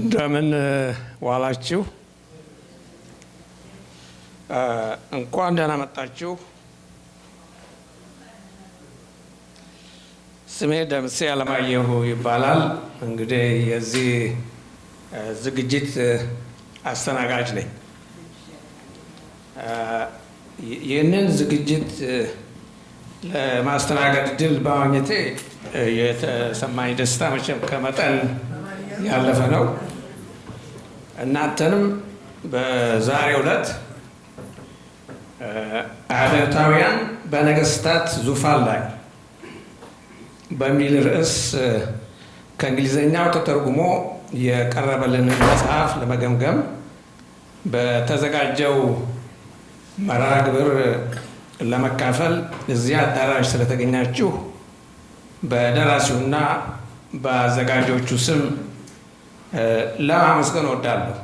እንደምን ዋላችሁ። እንኳን ደህና መጣችሁ። ስሜ ደምሴ አለማየሁ ይባላል። እንግዲህ የዚህ ዝግጅት አስተናጋጅ ነኝ። ይህንን ዝግጅት ለማስተናገድ ድል በማግኘቴ የተሰማኝ ደስታ መቼም ከመጠን ያለፈ ነው። እናንተንም በዛሬው ዕለት አብዮታውያን በነገስታት ዙፋን ላይ በሚል ርዕስ ከእንግሊዝኛው ተተርጉሞ የቀረበልንን መጽሐፍ ለመገምገም በተዘጋጀው መርሃ ግብር ለመካፈል እዚህ አዳራሽ ስለተገኛችሁ በደራሲውና በአዘጋጆቹ ስም ለማመስገን እወዳለሁ።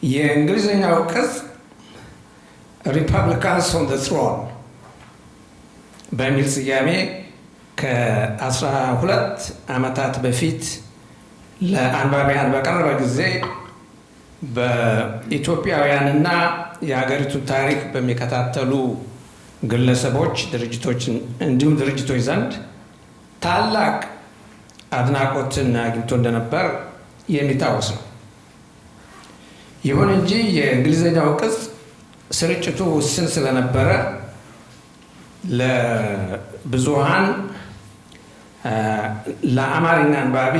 የእንግሊዝኛው ቅጽ ሪፐብሊካንስ ኦን ዘ ትሮን በሚል ስያሜ ከ12 ዓመታት በፊት ለአንባቢያን በቀረበ ጊዜ በኢትዮጵያውያንና የሀገሪቱን ታሪክ በሚከታተሉ ግለሰቦች፣ ድርጅቶች እንዲሁም ድርጅቶች ዘንድ ታላቅ አድናቆትን አግኝቶ እንደነበር የሚታወስ ነው። ይሁን እንጂ የእንግሊዝኛው ቅጽ ስርጭቱ ውስን ስለነበረ ለብዙሃን ለአማርኛ አንባቢ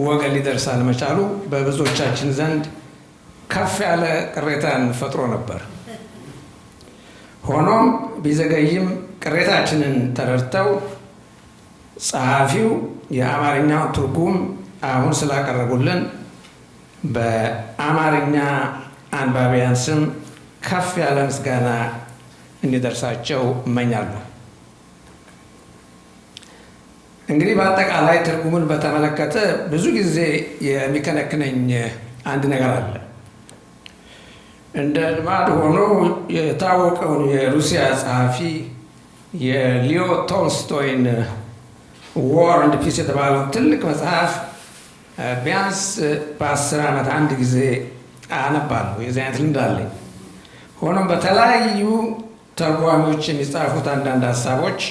ወገን ሊደርስ አለመቻሉ በብዙዎቻችን ዘንድ ከፍ ያለ ቅሬታን ፈጥሮ ነበር። ሆኖም ቢዘገይም ቅሬታችንን ተረድተው ጸሐፊው የአማርኛው ትርጉም አሁን ስላቀረቡልን በአማርኛ አንባቢያን ስም ከፍ ያለ ምስጋና እንዲደርሳቸው እመኛለሁ። እንግዲህ በአጠቃላይ ትርጉሙን በተመለከተ ብዙ ጊዜ የሚከነክነኝ አንድ ነገር አለ። እንደ ልማድ ሆኖ የታወቀውን የሩሲያ ጸሐፊ የሊዮ ቶልስቶይን ዋር ኤንድ ፒስ የተባለውን ትልቅ መጽሐፍ ቢያንስ በ10 ዓመት አንድ ጊዜ አነባለሁ። የዚህ አይነት ልምድ አለኝ። ሆኖም በተለያዩ ተርጓሚዎች የሚጻፉት አንዳንድ ሀሳቦች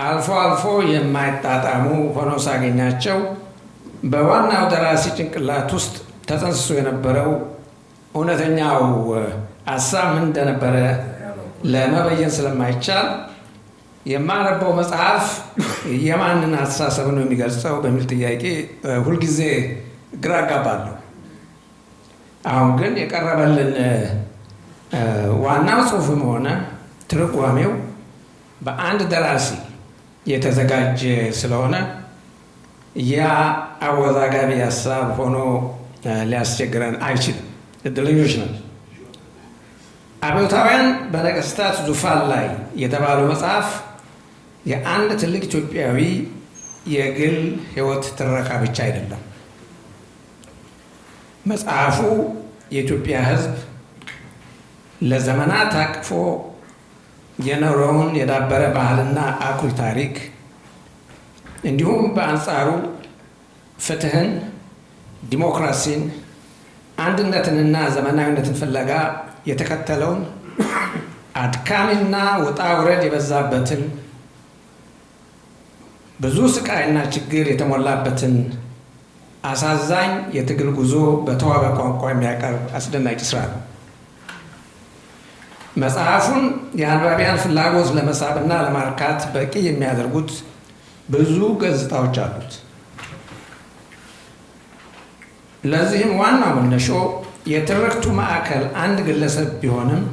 አልፎ አልፎ የማይጣጣሙ ሆነው ሳገኛቸው በዋናው ደራሲ ጭንቅላት ውስጥ ተጠንስሶ የነበረው እውነተኛው ሀሳብ ምን እንደነበረ ለመበየን ስለማይቻል የማነበው መጽሐፍ የማንን አስተሳሰብ ነው የሚገልጸው በሚል ጥያቄ ሁልጊዜ ግራ አጋባለሁ። አሁን ግን የቀረበልን ዋናው ጽሑፍም ሆነ ትርጓሜው በአንድ ደራሲ የተዘጋጀ ስለሆነ ያ አወዛጋቢ ሀሳብ ሆኖ ሊያስቸግረን አይችልም። እድለኞች ነን። አብዮታውያን በነገስታት ዙፋን ላይ የተባለው መጽሐፍ የአንድ ትልቅ ኢትዮጵያዊ የግል ሕይወት ትረካ ብቻ አይደለም። መጽሐፉ የኢትዮጵያ ሕዝብ ለዘመናት አቅፎ የኖረውን የዳበረ ባህልና አኩሪ ታሪክ እንዲሁም በአንጻሩ ፍትህን፣ ዲሞክራሲን፣ አንድነትንና ዘመናዊነትን ፍለጋ የተከተለውን አድካሚና ውጣ ውረድ የበዛበትን ብዙ ስቃይና ችግር የተሞላበትን አሳዛኝ የትግል ጉዞ በተዋበ ቋንቋ የሚያቀርብ አስደናቂ ስራ ነው። መጽሐፉን የአንባቢያን ፍላጎት ለመሳብና ለማርካት በቂ የሚያደርጉት ብዙ ገጽታዎች አሉት። ለዚህም ዋናው መነሾ የትርክቱ ማዕከል አንድ ግለሰብ ቢሆንም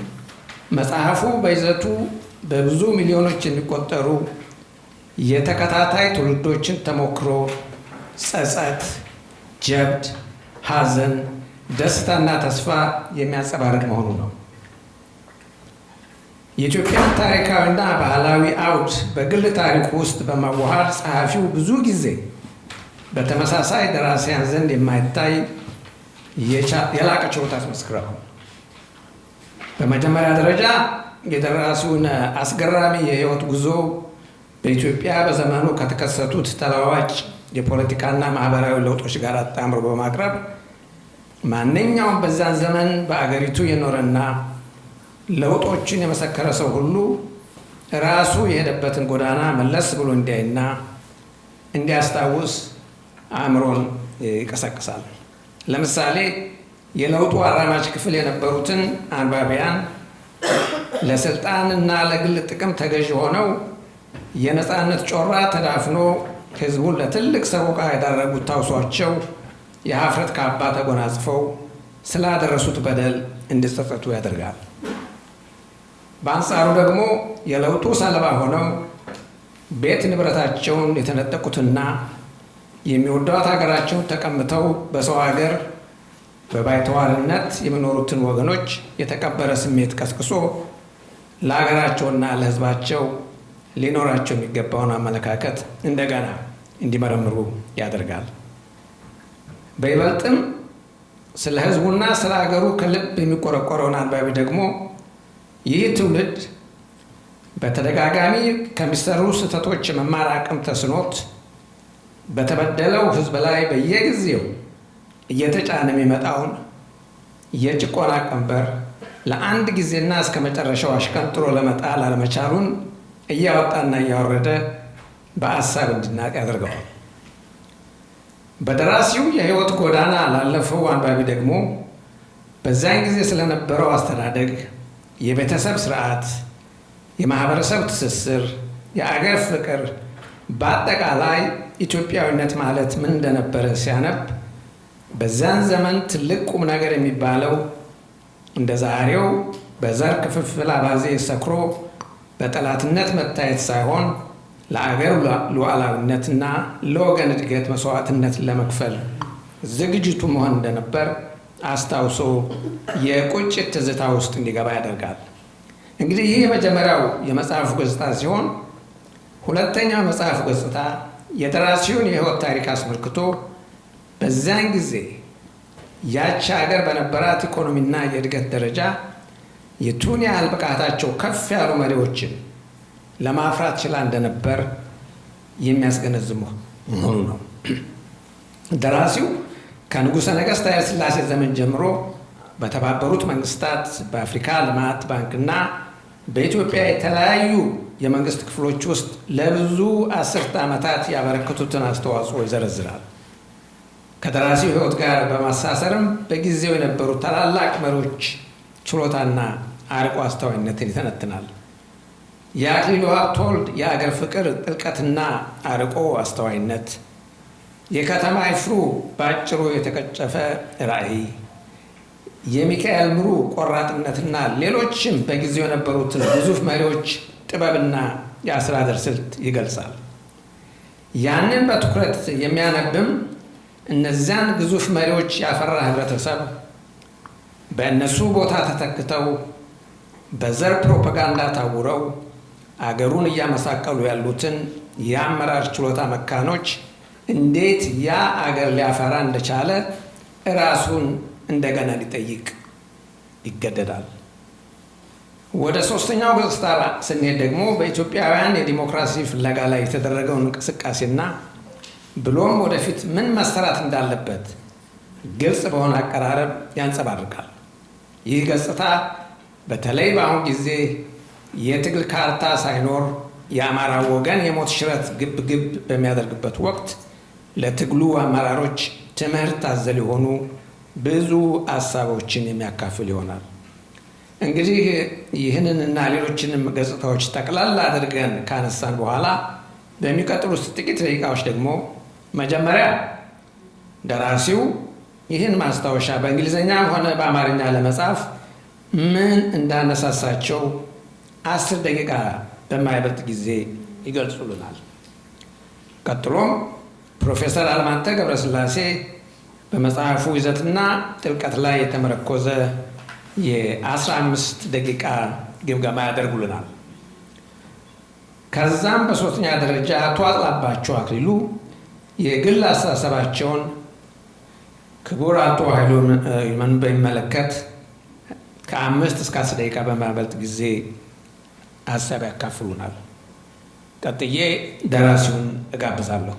መጽሐፉ በይዘቱ በብዙ ሚሊዮኖች የሚቆጠሩ የተከታታይ ትውልዶችን ተሞክሮ፣ ጸጸት፣ ጀብድ፣ ሐዘን፣ ደስታና ተስፋ የሚያንጸባርቅ መሆኑ ነው። የኢትዮጵያን ታሪካዊና ባህላዊ አውድ በግል ታሪኩ ውስጥ በማዋሃድ ጸሐፊው ብዙ ጊዜ በተመሳሳይ ደራሲያን ዘንድ የማይታይ የላቀ ችሎታ አስመስክረዋል። በመጀመሪያ ደረጃ የደራሲውን አስገራሚ የህይወት ጉዞ በኢትዮጵያ በዘመኑ ከተከሰቱት ተለዋዋጭ የፖለቲካና ማህበራዊ ለውጦች ጋር አጣምሮ በማቅረብ ማንኛውም በዛን ዘመን በአገሪቱ የኖረና ለውጦችን የመሰከረ ሰው ሁሉ ራሱ የሄደበትን ጎዳና መለስ ብሎ እንዲያይና እንዲያስታውስ አእምሮን ይቀሰቅሳል። ለምሳሌ የለውጡ አራማጅ ክፍል የነበሩትን አንባቢያን ለስልጣንና ለግል ጥቅም ተገዥ ሆነው የነፃነት ጮራ ተዳፍኖ ህዝቡን ለትልቅ ሰቆቃ ያዳረጉት ታውሷቸው የሀፍረት ካባ ተጎናጽፈው ስላደረሱት በደል እንዲጸጸቱ ያደርጋል። በአንጻሩ ደግሞ የለውጡ ሰለባ ሆነው ቤት ንብረታቸውን የተነጠቁትና የሚወዷት ሀገራቸውን ተቀምተው በሰው ሀገር በባይተዋርነት የሚኖሩትን ወገኖች የተቀበረ ስሜት ቀስቅሶ ለሀገራቸውና ለህዝባቸው ሊኖራቸው የሚገባውን አመለካከት እንደገና እንዲመረምሩ ያደርጋል። በይበልጥም ስለ ህዝቡና ስለ ሀገሩ ከልብ የሚቆረቆረውን አንባቢ ደግሞ ይህ ትውልድ በተደጋጋሚ ከሚሰሩ ስህተቶች መማር አቅም ተስኖት በተበደለው ህዝብ ላይ በየጊዜው እየተጫነ የሚመጣውን የጭቆና ቀንበር ለአንድ ጊዜና እስከ መጨረሻው አሽቀንጥሮ ለመጣል አለመቻሉን እያወጣና እያወረደ በሀሳብ እንዲናቅ ያደርገዋል። በደራሲው የህይወት ጎዳና ላለፈው አንባቢ ደግሞ በዛን ጊዜ ስለነበረው አስተዳደግ፣ የቤተሰብ ስርዓት፣ የማህበረሰብ ትስስር፣ የአገር ፍቅር፣ በአጠቃላይ ኢትዮጵያዊነት ማለት ምን እንደነበረ ሲያነብ በዛን ዘመን ትልቅ ቁም ነገር የሚባለው እንደ ዛሬው በዘር ክፍፍል አባዜ ሰክሮ በጠላትነት መታየት ሳይሆን ለአገር ሉዓላዊነትና ለወገን እድገት መስዋዕትነት ለመክፈል ዝግጅቱ መሆን እንደነበር አስታውሶ የቁጭት ትዝታ ውስጥ እንዲገባ ያደርጋል። እንግዲህ ይህ የመጀመሪያው የመጽሐፉ ገጽታ ሲሆን ሁለተኛው መጽሐፍ ገጽታ የደራሲውን የህይወት ታሪክ አስመልክቶ በዚያን ጊዜ ያች ሀገር በነበራት ኢኮኖሚና የእድገት ደረጃ የቱን ያህል ብቃታቸው ከፍ ያሉ መሪዎችን ለማፍራት ችላ እንደነበር የሚያስገነዝብ መሆኑ ነው። ደራሲው ከንጉሠ ነገሥት ኃይለ ሥላሴ ዘመን ጀምሮ በተባበሩት መንግስታት፣ በአፍሪካ ልማት ባንክና በኢትዮጵያ የተለያዩ የመንግስት ክፍሎች ውስጥ ለብዙ አስርተ ዓመታት ያበረከቱትን አስተዋጽኦ ይዘረዝራል። ከደራሲው ህይወት ጋር በማሳሰርም በጊዜው የነበሩ ታላላቅ መሪዎች ችሎታና አርቆ አስተዋይነትን ይተነትናል። የአክሊሉ ሀብተወልድ የአገር ፍቅር ጥልቀትና አርቆ አስተዋይነት፣ የከተማ ይፍሩ በአጭሩ የተቀጨፈ ራዕይ፣ የሚካኤል ምሩ ቆራጥነትና ሌሎችም በጊዜው የነበሩትን ግዙፍ መሪዎች ጥበብና የአስተዳደር ስልት ይገልጻል። ያንን በትኩረት የሚያነብም እነዚያን ግዙፍ መሪዎች ያፈራ ህብረተሰብ በእነሱ ቦታ ተተክተው በዘር ፕሮፓጋንዳ ታውረው አገሩን እያመሳቀሉ ያሉትን የአመራር ችሎታ መካኖች እንዴት ያ አገር ሊያፈራ እንደቻለ ራሱን እንደገና ሊጠይቅ ይገደዳል። ወደ ሶስተኛው ገጽታ ስንሄድ ደግሞ በኢትዮጵያውያን የዲሞክራሲ ፍለጋ ላይ የተደረገውን እንቅስቃሴና ብሎም ወደፊት ምን መሰራት እንዳለበት ግልጽ በሆነ አቀራረብ ያንጸባርቃል። ይህ ገጽታ በተለይ በአሁን ጊዜ የትግል ካርታ ሳይኖር የአማራ ወገን የሞት ሽረት ግብ ግብ በሚያደርግበት ወቅት ለትግሉ አመራሮች ትምህርት አዘል የሆኑ ብዙ ሀሳቦችን የሚያካፍል ይሆናል። እንግዲህ ይህንንና ሌሎችንም ገጽታዎች ጠቅላላ አድርገን ካነሳን በኋላ በሚቀጥሉት ጥቂት ደቂቃዎች ደግሞ መጀመሪያ ደራሲው ይህን ማስታወሻ በእንግሊዝኛ ሆነ በአማርኛ ለመጻፍ ምን እንዳነሳሳቸው 10 ደቂቃ በማይበልጥ ጊዜ ይገልጹልናል። ቀጥሎም ፕሮፌሰር አለማንተ ገብረስላሴ በመጽሐፉ ይዘትና ጥልቀት ላይ የተመረኮዘ የ15 ደቂቃ ግምገማ ያደርጉልናል። ከዛም በሶስተኛ ደረጃ አቶ አጥላባቸው አክሊሉ የግል አስተሳሰባቸውን ክቡር አቶ ኃይሉን በሚመለከት ከ5 እስከ 10 ደቂቃ በማይበልጥ ጊዜ ሀሳብ ያካፍሉናል። ቀጥዬ ደራሲውን እጋብዛለሁ።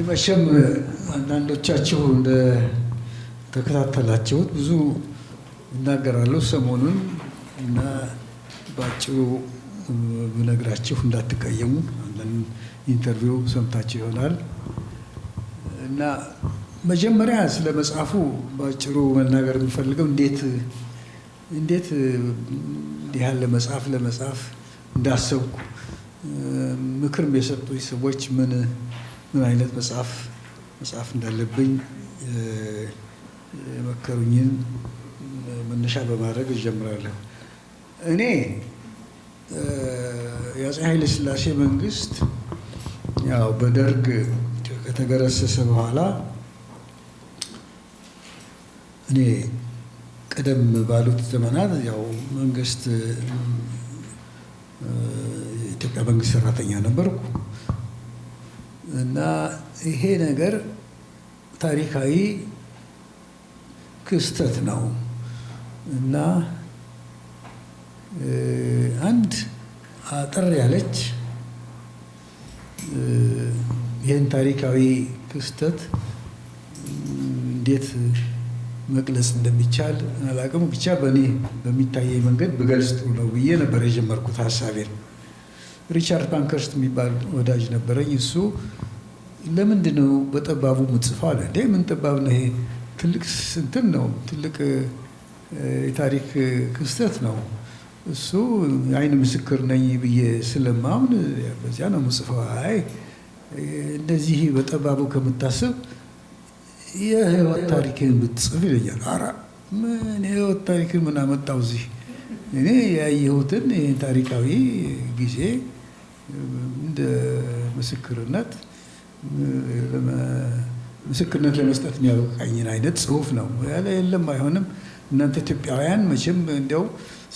መቼም አንዳንዶቻችሁ እንደተከታተላችሁት ብዙ እናገራለሁ ሰሞኑን እና ባጭሩ ብነግራችሁ እንዳትቀየሙ። አንዳንድ ኢንተርቪው ሰምታችሁ ይሆናል እና መጀመሪያ ስለ መጽሐፉ ባጭሩ መናገር የምፈልገው እንዴት እንዲህ ያለ መጽሐፍ ለመጻፍ እንዳሰብኩ ምክርም የሰጡኝ ሰዎች ምን አይነት መጽሐፍ እንዳለብኝ የመከሩኝን መነሻ በማድረግ እጀምራለሁ። እኔ የአፄ ኃይለ ሥላሴ መንግስት ያው በደርግ ከተገረሰሰ በኋላ እኔ ቀደም ባሉት ዘመናት ያው መንግስት የኢትዮጵያ መንግስት ሰራተኛ ነበርኩ እና ይሄ ነገር ታሪካዊ ክስተት ነው እና አንድ አጠር ያለች ይህን ታሪካዊ ክስተት እንዴት መግለጽ እንደሚቻል አላውቅም። ብቻ በእኔ በሚታየኝ መንገድ ብገልጽ ጥሩ ነው ብዬ ነበር የጀመርኩት ሀሳቤን። ሪቻርድ ፓንከርስት የሚባል ወዳጅ ነበረኝ። እሱ ለምንድን ነው በጠባቡ ምጽፈው አለ። እንዴ ምን ጠባብ ነው ይሄ? ትልቅ እንትን ነው፣ ትልቅ የታሪክ ክስተት ነው። እሱ የዓይን ምስክር ነኝ ብዬ ስለማምን በዚያ ነው ምጽፈው። አይ እንደዚህ በጠባቡ ከምታስብ የህይወት ታሪክን ብትጽፍ ይለኛል። ኧረ ምን የህይወት ታሪክን ምን አመጣው እዚህ? እኔ ያየሁትን ይህን ታሪካዊ ጊዜ እንደ ምስክርነት ለመስጠት የሚያበቃኝን አይነት ጽሁፍ ነው ያለ። የለም አይሆንም፣ እናንተ ኢትዮጵያውያን መቼም እንዲያው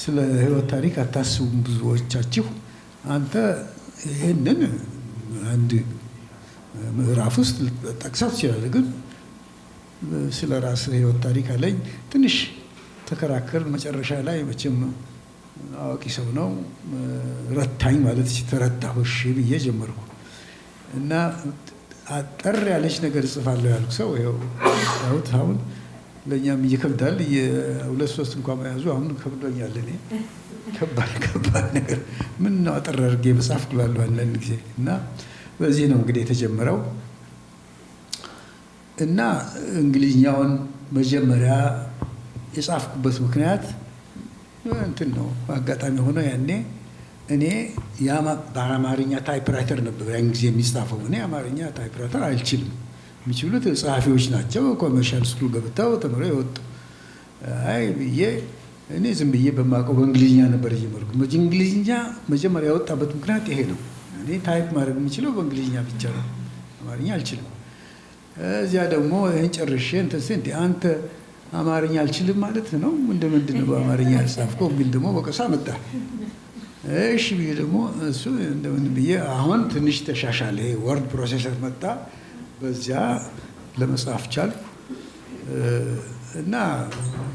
ስለ ህይወት ታሪክ አታስቡም ብዙዎቻችሁ። አንተ ይህንን አንድ ምዕራፍ ውስጥ ጠቅሳት ትችላለህ፣ ግን ስለ ራስህ ህይወት ታሪክ አለኝ። ትንሽ ተከራከር። መጨረሻ ላይ መቼም አዋቂ ሰው ነው ረታኝ ማለት ተረታሁ። እሺ ብዬ ጀመርኩ እና አጠር ያለች ነገር እጽፋለሁ ያልኩ ሰው ይኸው አሁን ለእኛም ይከብዳል። የሁለት ሶስት እንኳን መያዙ አሁን ከብዶኛል። እኔ ከባድ ነገር ምን ነው አጠር አድርጌ መጽሐፍ እላለሁ አንዳንድ ጊዜ እና በዚህ ነው እንግዲህ የተጀመረው እና እንግሊዝኛውን መጀመሪያ የጻፍኩበት ምክንያት እንትን ነው። አጋጣሚ ሆኖ ያኔ እኔ በአማርኛ ታይፕራይተር ነበር ያን ጊዜ የሚጻፈው። እኔ አማርኛ ታይፕራይተር አልችልም። የሚችሉት ጸሐፊዎች ናቸው፣ ኮመርሻል ስኩል ገብተው ተምረው የወጡ። አይ ብዬ እኔ ዝም ብዬ በማውቀው በእንግሊዝኛ ነበር የጀመርኩ። እንግሊዝኛ መጀመሪያ የወጣበት ምክንያት ይሄ ነው። እኔ ታይፕ ማድረግ የምችለው በእንግሊዝኛ ብቻ ነው፣ አማርኛ አልችልም። እዚያ ደግሞ ይህን ጨርሼ እንትን አንተ አማርኛ አልችልም ማለት ነው ምንድን ነው በአማርኛ ያልጻፍከው የሚል ደግሞ ወቀሳ መጣ። እሺ ብዬ ደግሞ እሱ እንደምን ብዬ አሁን ትንሽ ተሻሻለ። ወርድ ፕሮሴሰር መጣ፣ በዚያ ለመጻፍ ቻልኩ እና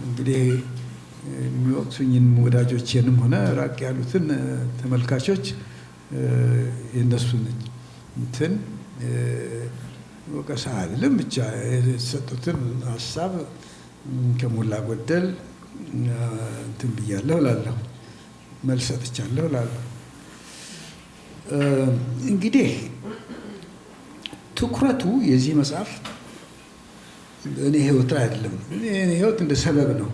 እንግዲህ የሚወቅሱኝን ወዳጆቼንም ሆነ ራቅ ያሉትን ተመልካቾች የእነሱን እንትን ወቀሳ አይደለም ብቻ የተሰጡትን ሀሳብ ከሞላ ጎደል እንትን ብያለሁ እላለሁ፣ መልስ ሰጥቻለሁ እላለሁ። እንግዲህ ትኩረቱ የዚህ መጽሐፍ እኔ ህይወት ላይ አይደለም። እኔ ህይወት እንደ ሰበብ ነው።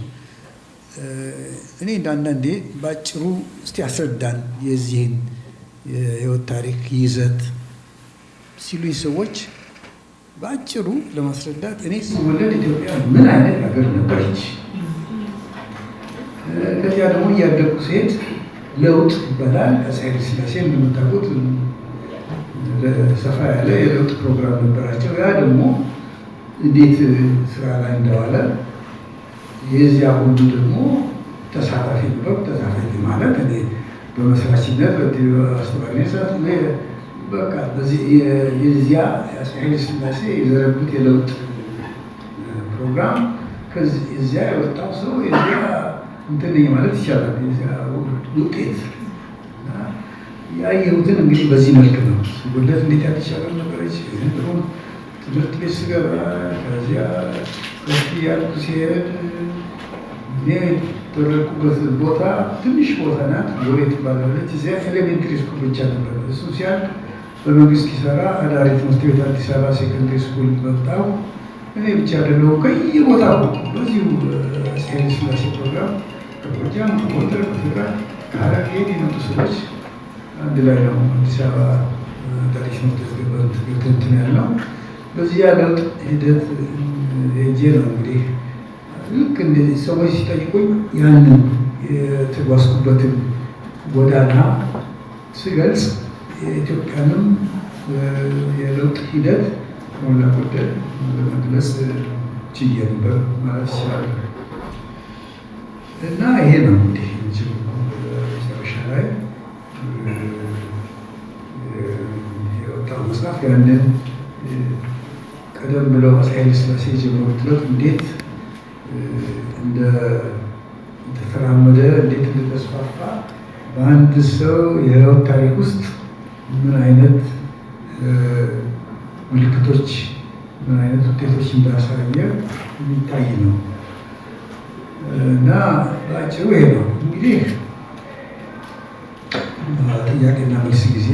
እኔ እንዳንዳንዴ ባጭሩ እስቲ አስረዳን የዚህን የህይወት ታሪክ ይዘት ሲሉኝ ሰዎች በአጭሩ ለማስረዳት እኔ ስወለድ ኢትዮጵያ ምን አይነት ሀገር ነበረች፣ ከዚያ ደግሞ እያደጉ ሴት ለውጥ ይባላል። አፄ ኃይለ ሥላሴ እንደምታውቁት ሰፋ ያለ የለውጥ ፕሮግራም ነበራቸው። ያ ደግሞ እንዴት ስራ ላይ እንደዋለ የዚያ ሁሉ ደግሞ ተሳታፊ ነበር። ተሳታፊ ማለት እኔ በመስራችነት በአስተባባሪነት በቃ በዚህ የዚያ ኃይለ ሥላሴ የዘረጉት የለውጥ ፕሮግራም ከዚህ እዚያ የወጣው ሰው የዚያ እንትን ማለት ይቻላል። የዚያ ውጤት ያየሁትን እንግዲህ በዚህ መልክ ነው። ጉለት እንዴት ያልተቻለ ነበረች። ትምህርት ቤት ስገባ ከዚያ ከፍ ያልኩ ሲሄድ እኔ የተወለድኩበት ቦታ ትንሽ ቦታ ናት። ወሬ ትባላለች። እዚያ ኤሌሜንትሪ ስኩል ብቻ ነበር። እሱ ሲያልቅ በመንግስት ኪሳራ አዳሪ ትምህርት ቤት አዲስ አበባ ሴኮንደሪ ስኩል መጣሁ። እኔ ብቻ አይደለሁ ከየቦታው በዚሁ ኃይለ ሥላሴ ፕሮግራም ከጎጃም፣ ከጎንደር፣ ከትግራይ፣ ከሐረር የሚመጡ ሰዎች አንድ ላይ ነው አዲስ አበባ አዳሪ ትምህርት ቤት እንትን ያለው። በዚያ ለውጥ ሂደት ሄጄ ነው እንግዲህ ልክ እንደዚህ ሰዎች ሲጠይቁኝ ያንን የተጓዝኩበትን ጎዳና ስገልጽ የኢትዮጵያንም የለውጥ ሂደት ሞላ ጎደል ለመግለጽ ችዬ ነበር ማለት ይችላል። እና ይሄ ነው እንግዲህ መጨረሻ ላይ የወጣው መጽሐፍ ያንን ቀደም ብለው ኃይለ ሥላሴ የጀመሩት ለውጥ እንዴት እንደተራመደ እንዴት እንደተስፋፋ በአንድ ሰው የህይወት ታሪክ ውስጥ ምን አይነት ምልክቶች ምን አይነት ውጤቶች እንዳሳየ የሚታይ ነው እና በአጭሩ ይሄ ነው እንግዲህ ጥያቄና መልስ ጊዜ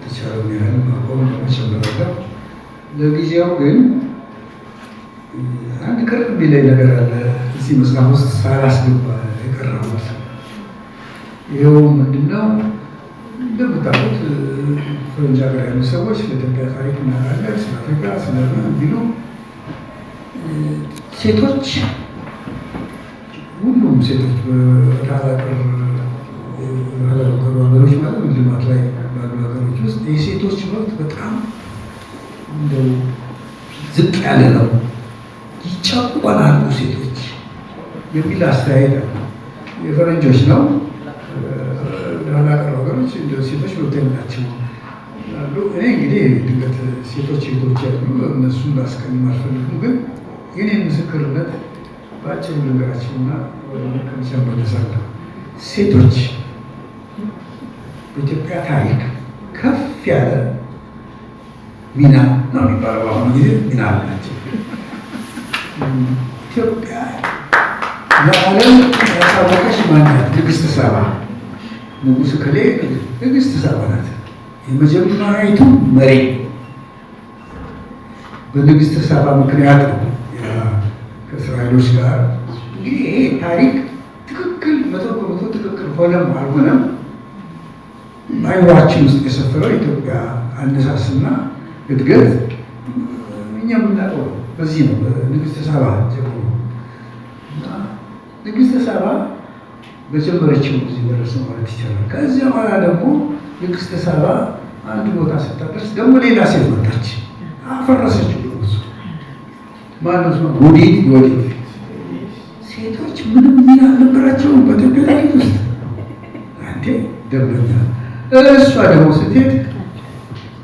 ተቻለው ያህል ማቆም መጨመራለሁ። ለጊዜው ግን አንድ ቅርብ የሚለኝ ነገር አለ እዚህ መጽሐፍ ውስጥ ሳላስገባ የቀረቡት። ይኸው ምንድነው? እንደምታውቁት ፈረንጅ ሀገር ያሉ ሰዎች ለኢትዮጵያ ታሪክ እናውቃለን፣ ስለ አፍሪካ ስለምን ቢሉ ሴቶች ሁሉም ሴቶች በታላቀር ሀገሮች ማለት ልማት ላይ ባሉ ሀገሮች ውስጥ የሴቶች መብት በጣም እንደው ዝቅ ያለ ነው፣ ይጨቆናሉ ሴቶች የሚል አስተያየት ነው። የፈረንጆች ነው። ሀገር ሀገሮች ሴቶች መብት ናቸው አሉ። እኔ እንግዲህ ድንገት ሴቶች ያሉ እነሱን ላስቀኝም አልፈልግም፣ ግን የኔን ምስክርነት በአጭሩ ልንገራቸውና ከሚቻ መለሳለሁ። ሴቶች በኢትዮጵያ ታሪክ ከፍ ያለ ሚና ነው የሚባለው አሁን ጊዜ ሚና አላቸው። ኢትዮጵያ ለዓለም ያሳወቀች ማናት? ንግስት ሳባ። ንጉሥ ከሌ ንግስት ሳባ ናት የመጀመሪያዊቱ መሪ። በንግስት ሳባ ምክንያት ነው ከእስራኤሎች ጋር እንግዲህ ይሄ ታሪክ ትክክል 100% ትክክል ሆነም አልሆነም አይዋችን ውስጥ የሰፈረው ኢትዮጵያ አነሳስና እድገት እኛ የምናውቀው በዚህ ነው። ንግስት ሳባ ጀምሮ ንግስት ሳባ በጀመረችው እዚህ ደረሰ ማለት ይቻላል። ከዚያ በኋላ ደግሞ ንግስት ሳባ አንድ ቦታ ስታደርስ ደግሞ ሌላ ሴት መጣች፣ አፈረሰችው። ማለት ነው ወዲት ሴቶች ምንም ሚና አልነበራቸውም በኢትዮጵያ ታሪክ ውስጥ። አንዴ ደብረኛ እሷ ደግሞ ስትሄድ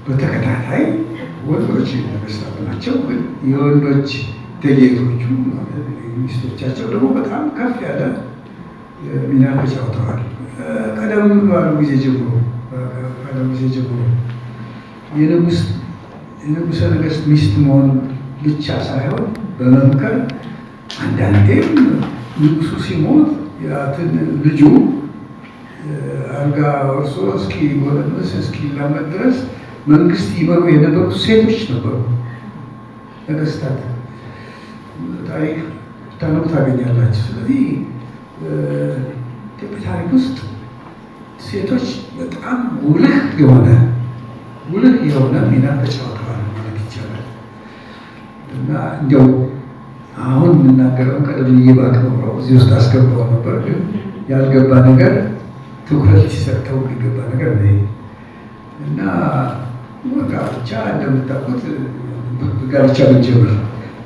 በተከታታይ ወንዶች ነገስታት ናቸው፣ ግን የወንዶች ደጌቶቹ ሚስቶቻቸው ደግሞ በጣም ከፍ ያለ ሚና ተጫውተዋል። ቀደም ባሉ ጊዜ ጀምሮ የንጉሠ ነገሥት ሚስት መሆን ብቻ ሳይሆን በመምከር አንዳንዴም ንጉሱ ሲሞት ያትን ልጁ አልጋ ወርሶ እስኪ ጎለመስ እስኪላመድ ድረስ መንግስት ይመሩ የነበሩት ሴቶች ነበሩ። ነገስታት ታሪክ ታነቡ ታገኛላችሁ። ስለዚህ ኢትዮጵያ ታሪክ ውስጥ ሴቶች በጣም ጉልህ የሆነ ሚና ተጫውተዋል ማለት ይቻላል። እና እንዲያው አሁን የምናገረው ቀደም ብዬ ባቀረበው እዚህ ውስጥ አስገባው ነበር፣ ግን ያልገባ ነገር ትኩረት ሲሰጠው የሚገባ ነገር ነው እና ጋብቻ እንደምታውቁት ጋብቻ ብንጀምር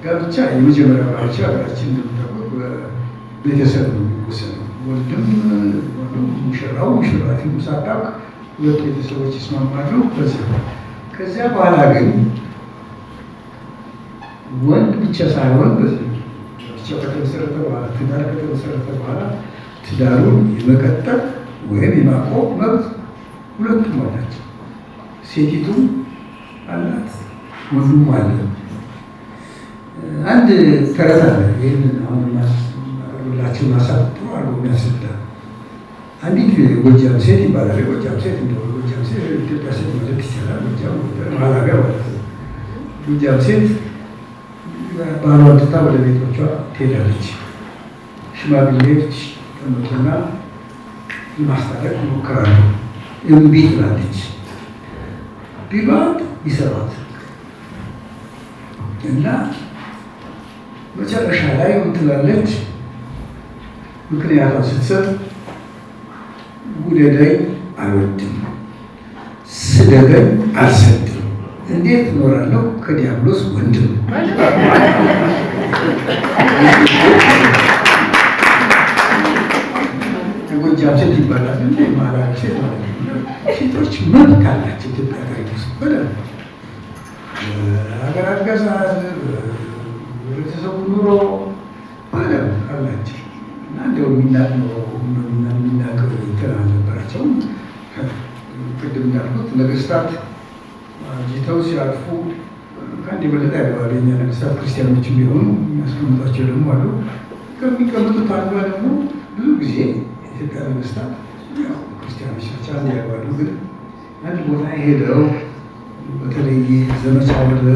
ጋብቻ የመጀመሪያ ጋብቻ ሀገራችን እንደምታውቁት በቤተሰብ ነው የሚወሰነው። ወንድም ሙሽራው ሙሽራቲም ሳታውቅ ሁለት ቤተሰቦች ይስማማሉ። ከዚያ በኋላ ግን ወንድ ብቻ ሳይሆን ብቻ ከተመሰረተ በኋላ ትዳር ከተመሰረተ በኋላ ትዳሩን የመቀጠል ወይም የማቆም መብት ሁለቱም አላቸው። ሴቲቱም አላት፣ ወንዱም አለ። አንድ ተረት አለ። ይህንን አሁን ሁላችን ማሳጥሩ አሉ የሚያስረዳ አንዲት ጎጃም ሴት ይባላል። የጎጃም ሴት እንደ ጎጃም ሴት ኢትዮጵያ ሴት ማለት ይቻላል። ጎጃም መሀል ሀገር ማለት ነው። ጎጃም ሴት ባሏን ትታ ወደ ቤቶቿ ትሄዳለች። ሽማግሌዎች ተመጡና ማስታረቅ ይሞክራሉ። እምቢ ትላለች። ቢሏት ይሰሯት እና መጨረሻ ላይ ትላለች። ምክንያቷን ስትሰጥ ውደደኝ አልወድም፣ ስደደኝ አልሰድም፣ እንዴት እኖራለሁ ከዲያብሎስ ወንድም። ጎጃም ሴት ይባላል። ማላዊ ሴት ማለት ነው። ሴቶች መብት አላቸው። ኢትዮጵያ ታሪክ ውስጥ በደንብ ሀገር አገዛዝ፣ ህብረተሰቡ ኑሮ በደንብ አላቸው እና እንደው የሚናገሩ እንትን አልነበራቸውም። ቅድም እንዳልኩት ነገስታት ጅተው ሲያልፉ ከአንድ የበለጠ ያገባሉ። የእኛ ነገስታት ክርስቲያኖችም ቢሆኑ የሚያስቀምጧቸው ደግሞ አሉ። ከሚቀምጡት አንዷ ደግሞ ብዙ ጊዜ የኢትዮጵያ ነገስታት ክርስቲያኖች ናቸው። አንድ ያገባሉ። ግን አንድ ቦታ ሄደው በተለይ ዘመቻ ወደ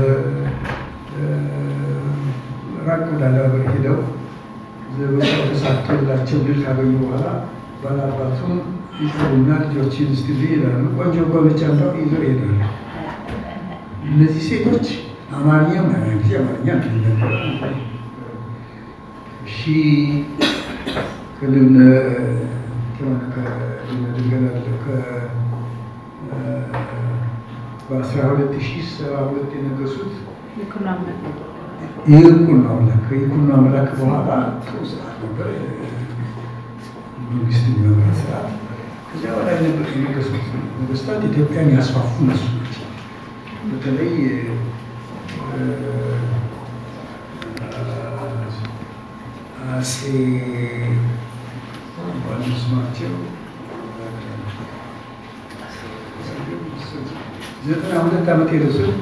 ራቅ ወዳለ ሀገር ሄደው ዘመቻው ተሳክቶላቸው ድል ካገኙ በኋላ ባላባቱን ይጠሩና ልጆችን ስትል ይሄዳሉ። ቆንጆ ቆንጆ አምጣው ይዘው ይሄዳሉ። እነዚህ ሴቶች አማርኛ ጊዜ አማርኛ ከልብነ በ12,072 የነገሱት ይኩኖ አምላክ ከይኩኖ አምላክ በኋላ ጥሩ ስርዓት ነበር፣ መንግስት የሚመራት ስርዓት። ከዚያ በላይ ነበር የነገሱት ነገስታት ኢትዮጵያን ያስፋፉ እነሱ ናቸው። በተለይ አፄ ስማቸው 92 ዓመት የደረሱት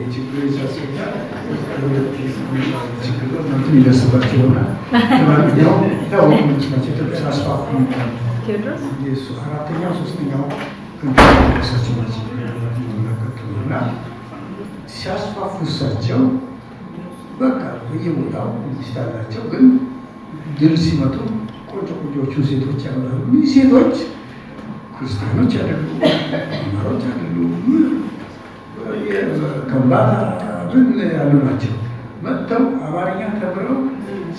ችግር ይደርስባቸው ይሆናል። ታወቁ ናቸው። ኢትዮጵያ አስፋፉ አራተኛው ሶስተኛው ክንሳቸው ናቸው እና ሲያስፋፉ እሳቸው በቃ በየቦታው ሚስት አላቸው። ግን ድል ሲመጡ ቆንጆ ቆንጆቹን ሴቶች ያመጣሉ። እነዚህ ሴቶች ክርስቲያኖች አይደሉም፣ አማሮች አይደሉም፣ ከምባታ ምን ያሉ ናቸው። መጥተው አማርኛ ተምረው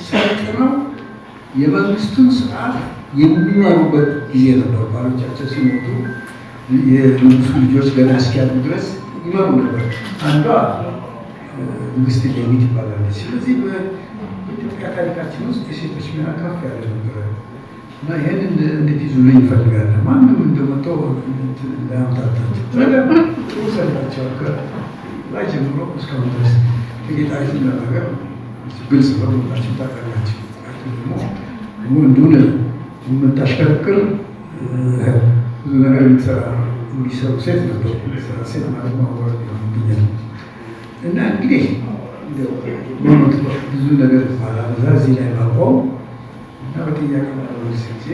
ሰልጥነው የመንግስቱን ስርዓት የሚማሩበት ጊዜ ነበር። ባሎቻቸው ሲሞቱ የንጉሱ ልጆች ገና እስኪያሉ ድረስ ይመሩ ነበር። አንዷ ንግስት ሌኒት ይባላለች። ስለዚህ በኢትዮጵያ ታሪካችን ውስጥ የሴቶች ሚና ከፍ ያለ ነበረ እና ይህን እንዴት ይዙልኝ ይፈልጋለ። ማንም እንደመጣው እንዳያምታታቸው ጥሩ ሰርታቸዋል። ከላይ ጀምሮ እስካሁን ድረስ ከጌጣሪቱ ነገር ግልጽ በመሆናቸው ታውቃላችሁ። ደግሞ ወንዱን የምታሽከረክር ብዙ ነገር የምትሰራ እንዲሰሩ ሴት ነበር። ሴት ማለት ማዋረድ ይሆንብኛል እና እንግዲህ በእውነት ብዙ ነገር ባላበዛ እዚህ ላይ ማቆም እና በጥያቄ ማለወስ ጊዜ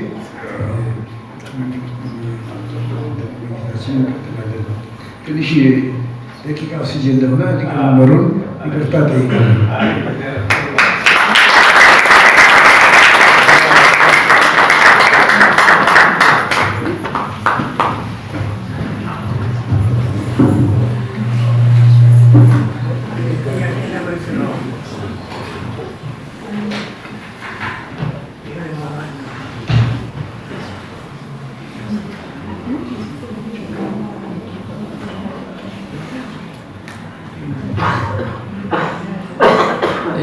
እንቀጥላለን። ትንሽ ደቂቃ ስጄ እንደሆነ ሊቀመንበሩን ይቅርታ ጠይቃለሁ።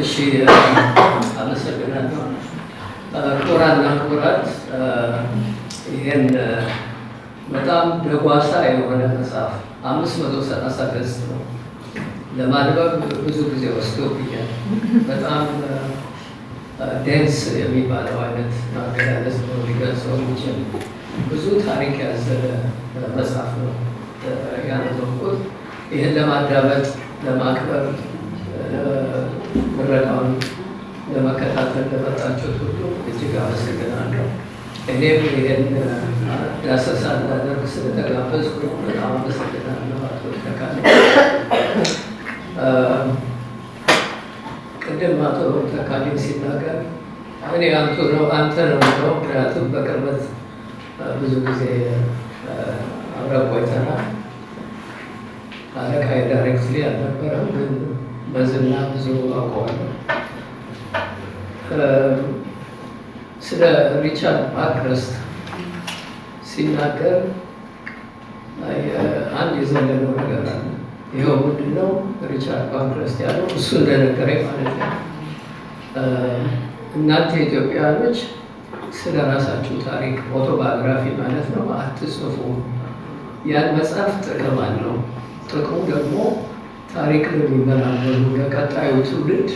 እሺ አመሰግናለሁ። ክቡራንና ክቡራት ይህን በጣም ደጓሳ የሆነ መጽሐፍ 530 ገጽ ነው። ለማንበብ ብዙ ጊዜ ወስዶብኛል። በጣም ዴንስ የሚባለው አይነት አገላለጽ ነው ሊገልጸው የሚችል ብዙ ታሪክ ያዘለ መጽሐፍ ነው ያነበብኩት። ይህን ለማዳመጥ ለማክበር ምረቃውን ለመከታተል ለመጣችሁት ሁሉ እጅግ አመሰግናለሁ። እኔም ይህን ዳሰሳ እንዳደርግ ስለተጋበዝኩ በጣም አመሰግናለሁ። አቶ ተካለ ቅድም አቶ ተካለ ሲናገር እኔ አንተ ነው ነው። ምክንያቱም በቅርበት ብዙ ጊዜ አብረን ቆይተናል። አለቃዬ ዳይሬክትሊ አልነበረም፣ ግን በዝና ብዙ አውቀዋለሁ። ስለ ሪቻርድ ፓንክረስት ሲናገር አንድ የዘለለው ነገር አለ። ይኸው ምንድን ነው? ሪቻርድ ፓንክረስት ያለው እሱ እንደነገረኝ ማለት ነው፣ እናንተ ኢትዮጵያውያኖች ስለ ራሳችሁ ታሪክ ኦቶባዮግራፊ ማለት ነው አትጽፉ። ያን መጽሐፍ ጥቅም አለው። ጥቅሙ ደግሞ ታሪክ ለሚመራመሩ ለቀጣዩ ትውልድ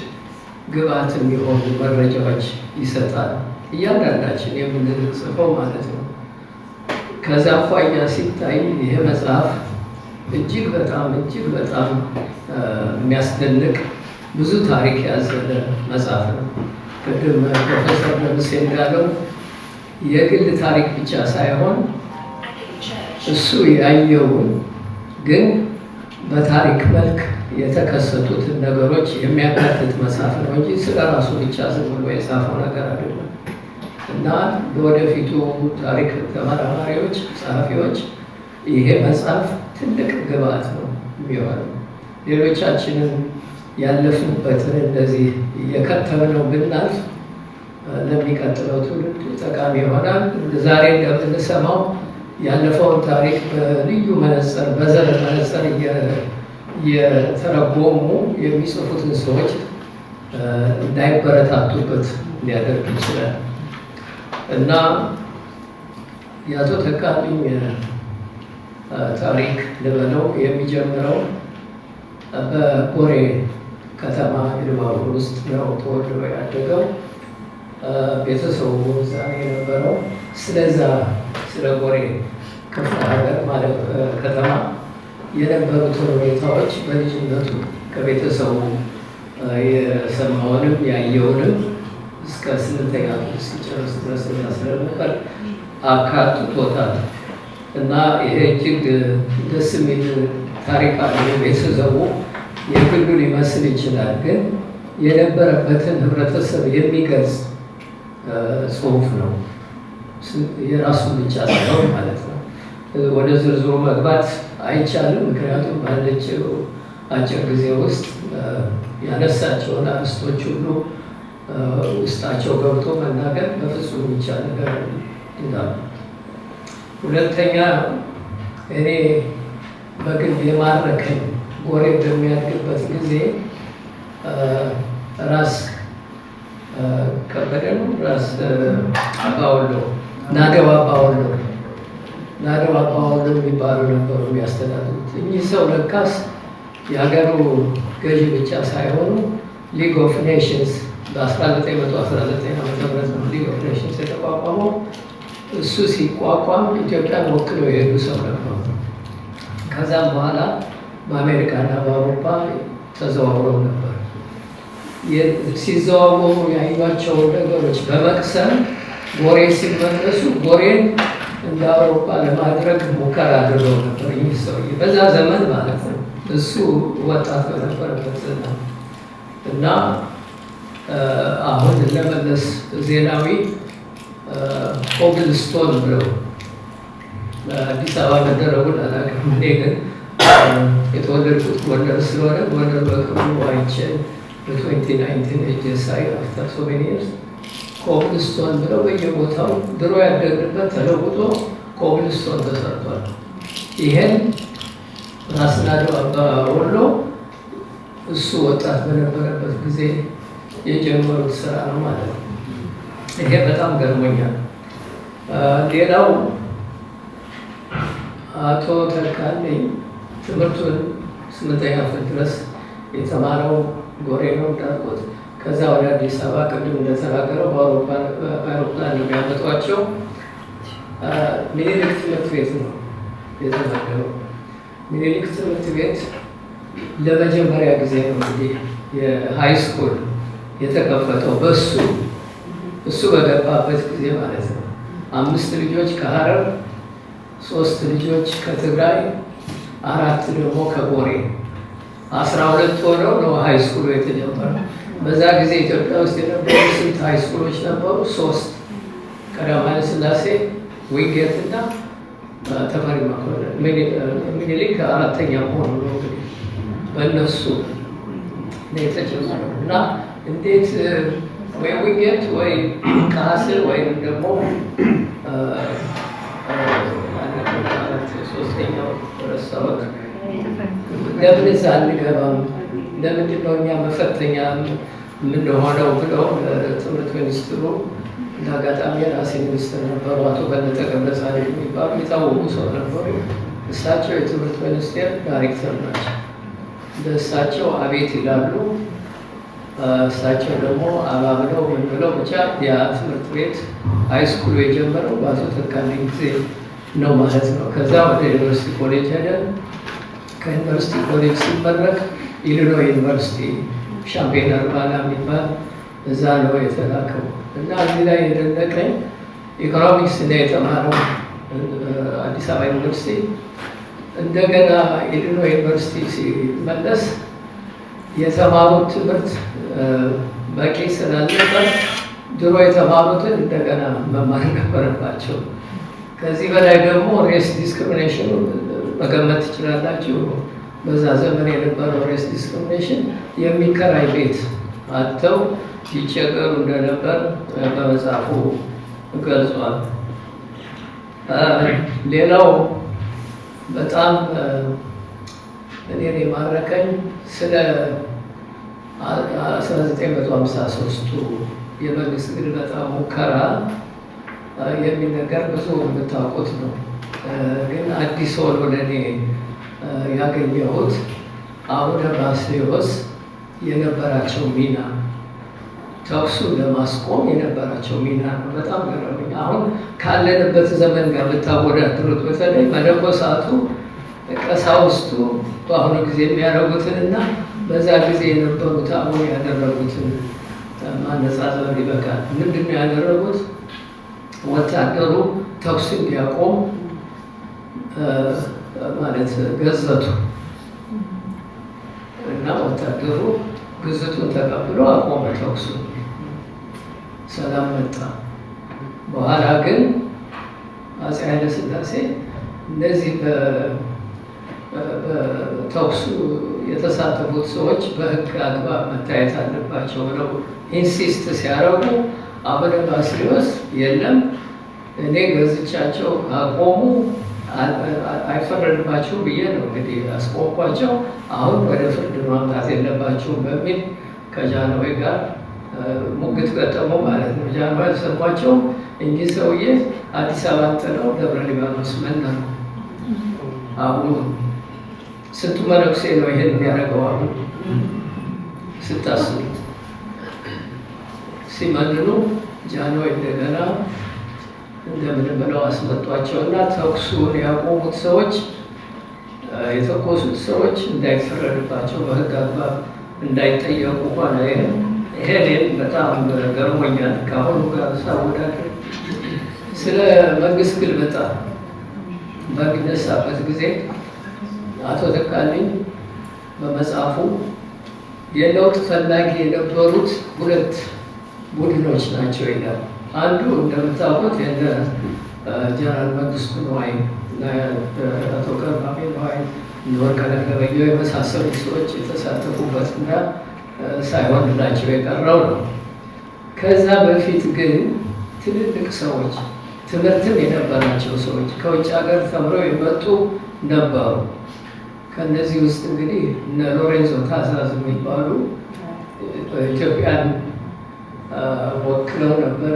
ግብዓት የሚሆኑ መረጃዎች ይሰጣል። እያንዳንዳችን የምንጽፈው ማለት ነው። ከዛ አኳያ ሲታይ ይሄ መጽሐፍ እጅግ በጣም የሚያስደንቅ ብዙ ታሪክ ያዘለ መጽሐፍ ነው። ቅድም ፕሮፌሰር ደምሴ እንዳለው የግል ታሪክ ብቻ ሳይሆን እሱ ያየውን ግን በታሪክ መልክ የተከሰቱትን ነገሮች የሚያካትት መጽሐፍ ነው እንጂ ስለ ራሱ ብቻ ዝም ብሎ የጻፈው ነገር አይደለም። እና ለወደፊቱ ታሪክ ተመራማሪዎች፣ ጸሐፊዎች ይሄ መጽሐፍ ትልቅ ግብዓት ነው የሚሆነው። ሌሎቻችንን ያለፍንበትን እንደዚህ እየከተብነው ብናልፍ ለሚቀጥለው ትውልድ ጠቃሚ ይሆናል። ዛሬ እንደምንሰማው ያለፈውን ታሪክ በልዩ መነጽር በዘር መነጽር እየተረጎሙ የሚጽፉትን ሰዎች እንዳይበረታቱበት ሊያደርግ ይችላል እና የአቶ ተካልኝ ታሪክ ልበለው የሚጀምረው በጎሬ ከተማ ኢሉባቡር ውስጥ ነው ተወልዶ ያደገው። ቤተሰቡ እዛ ነው የነበረው። ስለዛ ስለ ጎሬ ክፍለ ሀገር ማለት ከተማ የነበሩትን ሁኔታዎች በልጅነቱ ከቤተሰቡ የሰማውንም ያየውንም እስከ 8ኛ ክፍል ሲጨርስ ድረስ ስለነበር አካትቶታል እና ይሄ እጅግ ደስ የሚል ታሪክ አለ። ቤተሰቡ የግሉ ሊመስል ይችላል፣ ግን የነበረበትን ህብረተሰብ የሚገልጽ ጽሁፍ ነው። የራሱን ብቻ ሳይሆን ማለት ነው። ወደ ዝርዝሩ መግባት አይቻልም፣ ምክንያቱም ባለችው አጭር ጊዜ ውስጥ ያነሳቸውን አርዕስቶች ሁሉ ውስጣቸው ገብቶ መናገር በፍጹም የሚቻል ነገር ነው። ሁለተኛ እኔ በግል የማረከኝ ጎሬ በሚያድግበት ጊዜ ራስ ከበደ ነው ራስ አባወሎ ናደው አባወሎ የሚባሉ ነበሩ የሚያስተዳድሩት። እኚህ ሰው ለካስ የሀገሩ ገዢ ብቻ ሳይሆኑ ሊግ ኦፍ ኔሽንስ በ1919 ዓ.ም ነው ሊግ ኦፍ ኔሽንስ የተቋቋመው። እሱ ሲቋቋም ኢትዮጵያን ወክለው የሄዱ ሰው ነበሩ። ከዛም በኋላ በአሜሪካና በአውሮፓ ተዘዋውረው ነበር። ሲዘዋወሩ ያዩቸው ነገሮች በመቅሰም ጎሬ ሲመለሱ ጎሬን እንደ አውሮፓ ለማድረግ ሙከራ አድርገው ነበር። ይህ ሰውዬ በዛ ዘመን ማለት ነው፣ እሱ ወጣት በነበረበት ዘመን እና አሁን ለመለስ ዜናዊ ኮብልስቶን ብለው አዲስ አበባ መደረጉን አላውቅም። እኔ ግን የተወለድኩት ጎንደር ስለሆነ ጎንደር በቅርቡ አይቼ በ2019 ሄጄ ሳይ አፍተር ሶ ሜኒ ይርስ ኮብልስቶን ብለው በየቦታው ድሮ ያደግንበት ተለውጦ ኮብልስቶን ተሰርቷል። ይሄን ራስ ናደው አባወሎ እሱ እሱ ወጣት በነበረበት ጊዜ የጀመሩት ስራ ነው ማለት ነው። ይሄ በጣም ገርሞኛል። ሌላው አቶ ተካልኝ ትምህርቱን 8ኛ ክፍል ድረስ የተማረው ጎሬ ነው እንዳልኩት። ከዛ ወደ አዲስ አበባ ቅድም እንደተናገረው በአውሮፕላን ነው የሚያመጧቸው። ሚኒሊክ ትምህርት ቤት ነው የተናገረው። ሚኒሊክ ትምህርት ቤት ለመጀመሪያ ጊዜ ነው እንግዲህ የሃይ ስኩል የተከፈተው እሱ በገባበት ጊዜ ማለት ነው። 5 ልጆች ከሀረር፣ 3 ልጆች ከትግራይ፣ 4 ደግሞ ከጎሬ 12 ሆነው ነው ሃይ ስኩሉ የተጀመረው። በዛ ጊዜ ኢትዮጵያ ውስጥ የነበሩ ስንት ሃይ ስኩሎች ነበሩ? 3 ቀዳማዊ ኃይለ ሥላሴ፣ ዊንጌት እና ተፈሪ መኮንን። ሚኒሊክ 4ኛ መሆኑ ነው እንግዲህ በእነሱ ነው የተጀመረው እና እንዴት ወይ ዊንጌት ወይ ካስል ወይም ደግሞ ሶስተኛው ረሳሁት። ለምን እዛ አንገባም? ለምንድን ነው እኛ መፈተኛ የምንሆነው ብለው ትምህርት ሚኒስትሩ እንዳጋጣሚ የራሴ ሚኒስትር ነበሩ፣ አቶ በለጠ ገብረጻድቅ የሚባሉ የታወቁ ሰው ነበሩ። እሳቸው የትምህርት ሚኒስቴር ዳይሬክተር ናቸው። ለእሳቸው አቤት ይላሉ። እሳቸው ደግሞ አባብለው ምን ብለው ብቻ ያ ትምህርት ቤት ሃይስኩሉ የጀመረው በአቶ ተካልኝ ጊዜ ነው ማለት ነው። ከዛ ወደ ዩኒቨርሲቲ ኮሌጅ ሄደን ከዩኒቨርሲቲ ኮሌጅ ሲመረቅ ኢሊኖይ ዩኒቨርሲቲ ሻምፔን አርባና የሚባል እዛ ነው የተላከው እና እዚህ ላይ የደነቀኝ ኢኮኖሚክስ ነው የተማረው አዲስ አበባ ዩኒቨርሲቲ። እንደገና ኢሊኖይ ዩኒቨርሲቲ ሲመለስ የተማሩት ትምህርት በቂ ስላልነበር ድሮ የተማሩትን እንደገና መማር ነበረባቸው። ከዚህ በላይ ደግሞ ሬስ ዲስክሪሚኔሽን መገመት ትችላላችሁ። በዛ ዘመን የነበረው ሬስ ዲስክሪሚኔሽን የሚከራይ ቤት አጥተው ይቸገሩ እንደነበር በመጽሐፉ ገልጿል። ሌላው በጣም እኔን የማረከኝ ስለ 1953ቱ የመንግስት ግልበጣ ሙከራ የሚነገር ብዙ የምታውቁት ነው። ግን አዲስ ሆኖ ለእኔ ያገኘሁት አቡነ ባስልዮስ የነበራቸው ሚና ተኩሱን ለማስቆም የነበራቸው ሚና ነው። በጣም ገረመኝ። አሁን ካለንበት ዘመን ጋር ብታወዳድሩት በተለይ መነኮሳቱ ቀሳውስቱ በአሁኑ ጊዜ የሚያደርጉትን እና በዛ ጊዜ የነበሩት አሁን ያደረጉትን ማነጻጸር ይበቃል። ምንድን ነው ያደረጉት? ወታደሩ ተኩስ እንዲያቆም ማለት ገዘቱ እና ወታደሩ ግዝቱን ተቀብሎ አቆመ ተኩሱ። ሰላም መጣ። በኋላ ግን አፄ ኃይለ ሥላሴ እነዚህ በተኩሱ የተሳተፉት ሰዎች በሕግ አግባብ መታየት አለባቸው ብለው ኢንሲስት ሲያደርጉ አቡነ ባስልዮስ የለም እኔ ገዝቻቸው አቆሙ አይፈረድባቸው ብዬ ነው እንግዲህ አስቆምኳቸው፣ አሁን ወደ ፍርድ ማምጣት የለባቸውም በሚል ከጃንሆይ ጋር ሙግት ገጠሙ ማለት ነው። ጃንሆይ አልሰሟቸው እንጂ ሰውዬ አዲስ አበባ ጥለው ደብረ ሊባኖስ መነኑ። አሁን ስንቱ መነኩሴ ነው ይሄን የሚያደርገው? አሁን ስታስቡ ሲመንኑ ጃንሆይ እንደገና እንደምን ብለው አስመጧቸው እና ተኩሱን ያቆሙት ሰዎች የተኮሱት ሰዎች እንዳይፈረድባቸው በሕግ አግባብ እንዳይጠየቁ ሆነ። ይሄ በጣም ገርሞኛል። ከአሁኑ ጋር ሳወዳደር ስለ መንግስት ግልበጣ በሚነሳበት ጊዜ አቶ ተካልኝ በመጽሐፉ የለውጥ ፈላጊ የነበሩት 2 ቡድኖች ናቸው ይላል። አንዱ እንደምታውቁት የነ ጀነራል መንግስቱ ነዋይ፣ አቶ ገርማሜ ነዋይ፣ ወርቅነህ ገበየሁ የመሳሰሉ ሰዎች የተሳተፉበትና ሳይሆንላቸው የቀረው ነው። ከዛ በፊት ግን ትልልቅ ሰዎች ትምህርትም የነበራቸው ሰዎች ከውጭ ሀገር ተምረው የመጡ ነበሩ። ከነዚህ ውስጥ እንግዲህ እነ ሎሬንዞ ታዛዝ የሚባሉ ኢትዮጵያን ወክለው ነበር፣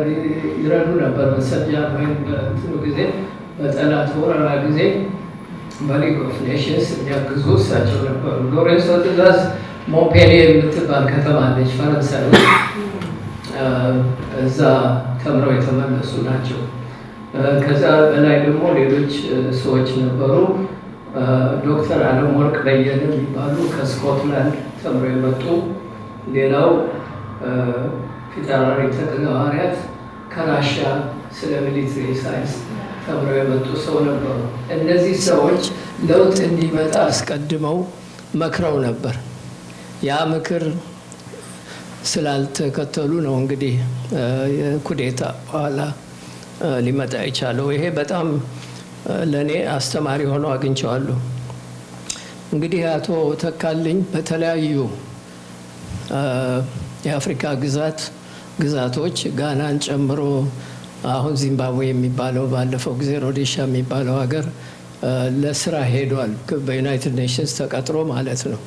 ይረዱ ነበር በሰጃ ወይም በእንትኑ ጊዜ በጠላት ወረራ ጊዜ በሊግ ኦፍ ኔሽንስ የሚያግዙ እሳቸው ነበሩ። ሎሬንዞ ታዛዝ ሞንፔሊየ የምትባል ከተማ አለች ፈረንሳይ ውስጥ፣ እዛ ተምረው የተመለሱ ናቸው። ከዛ በላይ ደግሞ ሌሎች ሰዎች ነበሩ። ዶክተር አለም ወርቅ በየነ የሚባሉ ከስኮትላንድ ተምረው የመጡ፣ ሌላው ፊታውራሪ ተክለ ሐዋርያት ከራሻ ስለ ሚሊትሪ ሳይንስ ተምረው የመጡ ሰው ነበሩ። እነዚህ ሰዎች ለውጥ እንዲመጣ አስቀድመው መክረው ነበር። ያ ምክር ስላልተከተሉ ነው እንግዲህ የኩዴታ በኋላ ሊመጣ የቻለው። ይሄ በጣም ለእኔ አስተማሪ ሆኖ አግኝቼዋለሁ። እንግዲህ አቶ ተካልኝ በተለያዩ የአፍሪካ ግዛቶች ጋናን ጨምሮ አሁን ዚምባብዌ የሚባለው ባለፈው ጊዜ ሮዴሻ የሚባለው ሀገር ለስራ ሄዷል። በዩናይትድ ኔሽንስ ተቀጥሮ ማለት ነው።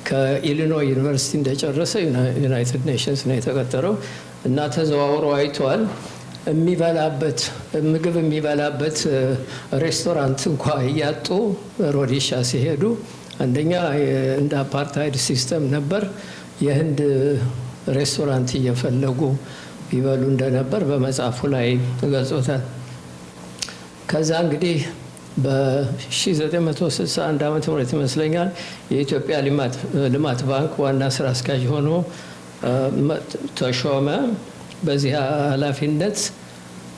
ከኢሊኖይ ዩኒቨርሲቲ እንደጨረሰ ዩናይትድ ኔሽንስ ነው የተቀጠረው እና ተዘዋውሮ አይቷል። ምግብ የሚበላበት ሬስቶራንት እንኳ እያጡ ሮዴሻ ሲሄዱ፣ አንደኛ እንደ አፓርታይድ ሲስተም ነበር። የህንድ ሬስቶራንት እየፈለጉ ይበሉ እንደነበር በመጽሐፉ ላይ ገልጾታል። ከዛ እንግዲህ በ1961 ዓ.ም ይመስለኛል የኢትዮጵያ ልማት ባንክ ዋና ስራ አስኪያጅ ሆኖ ተሾመ። በዚህ ኃላፊነት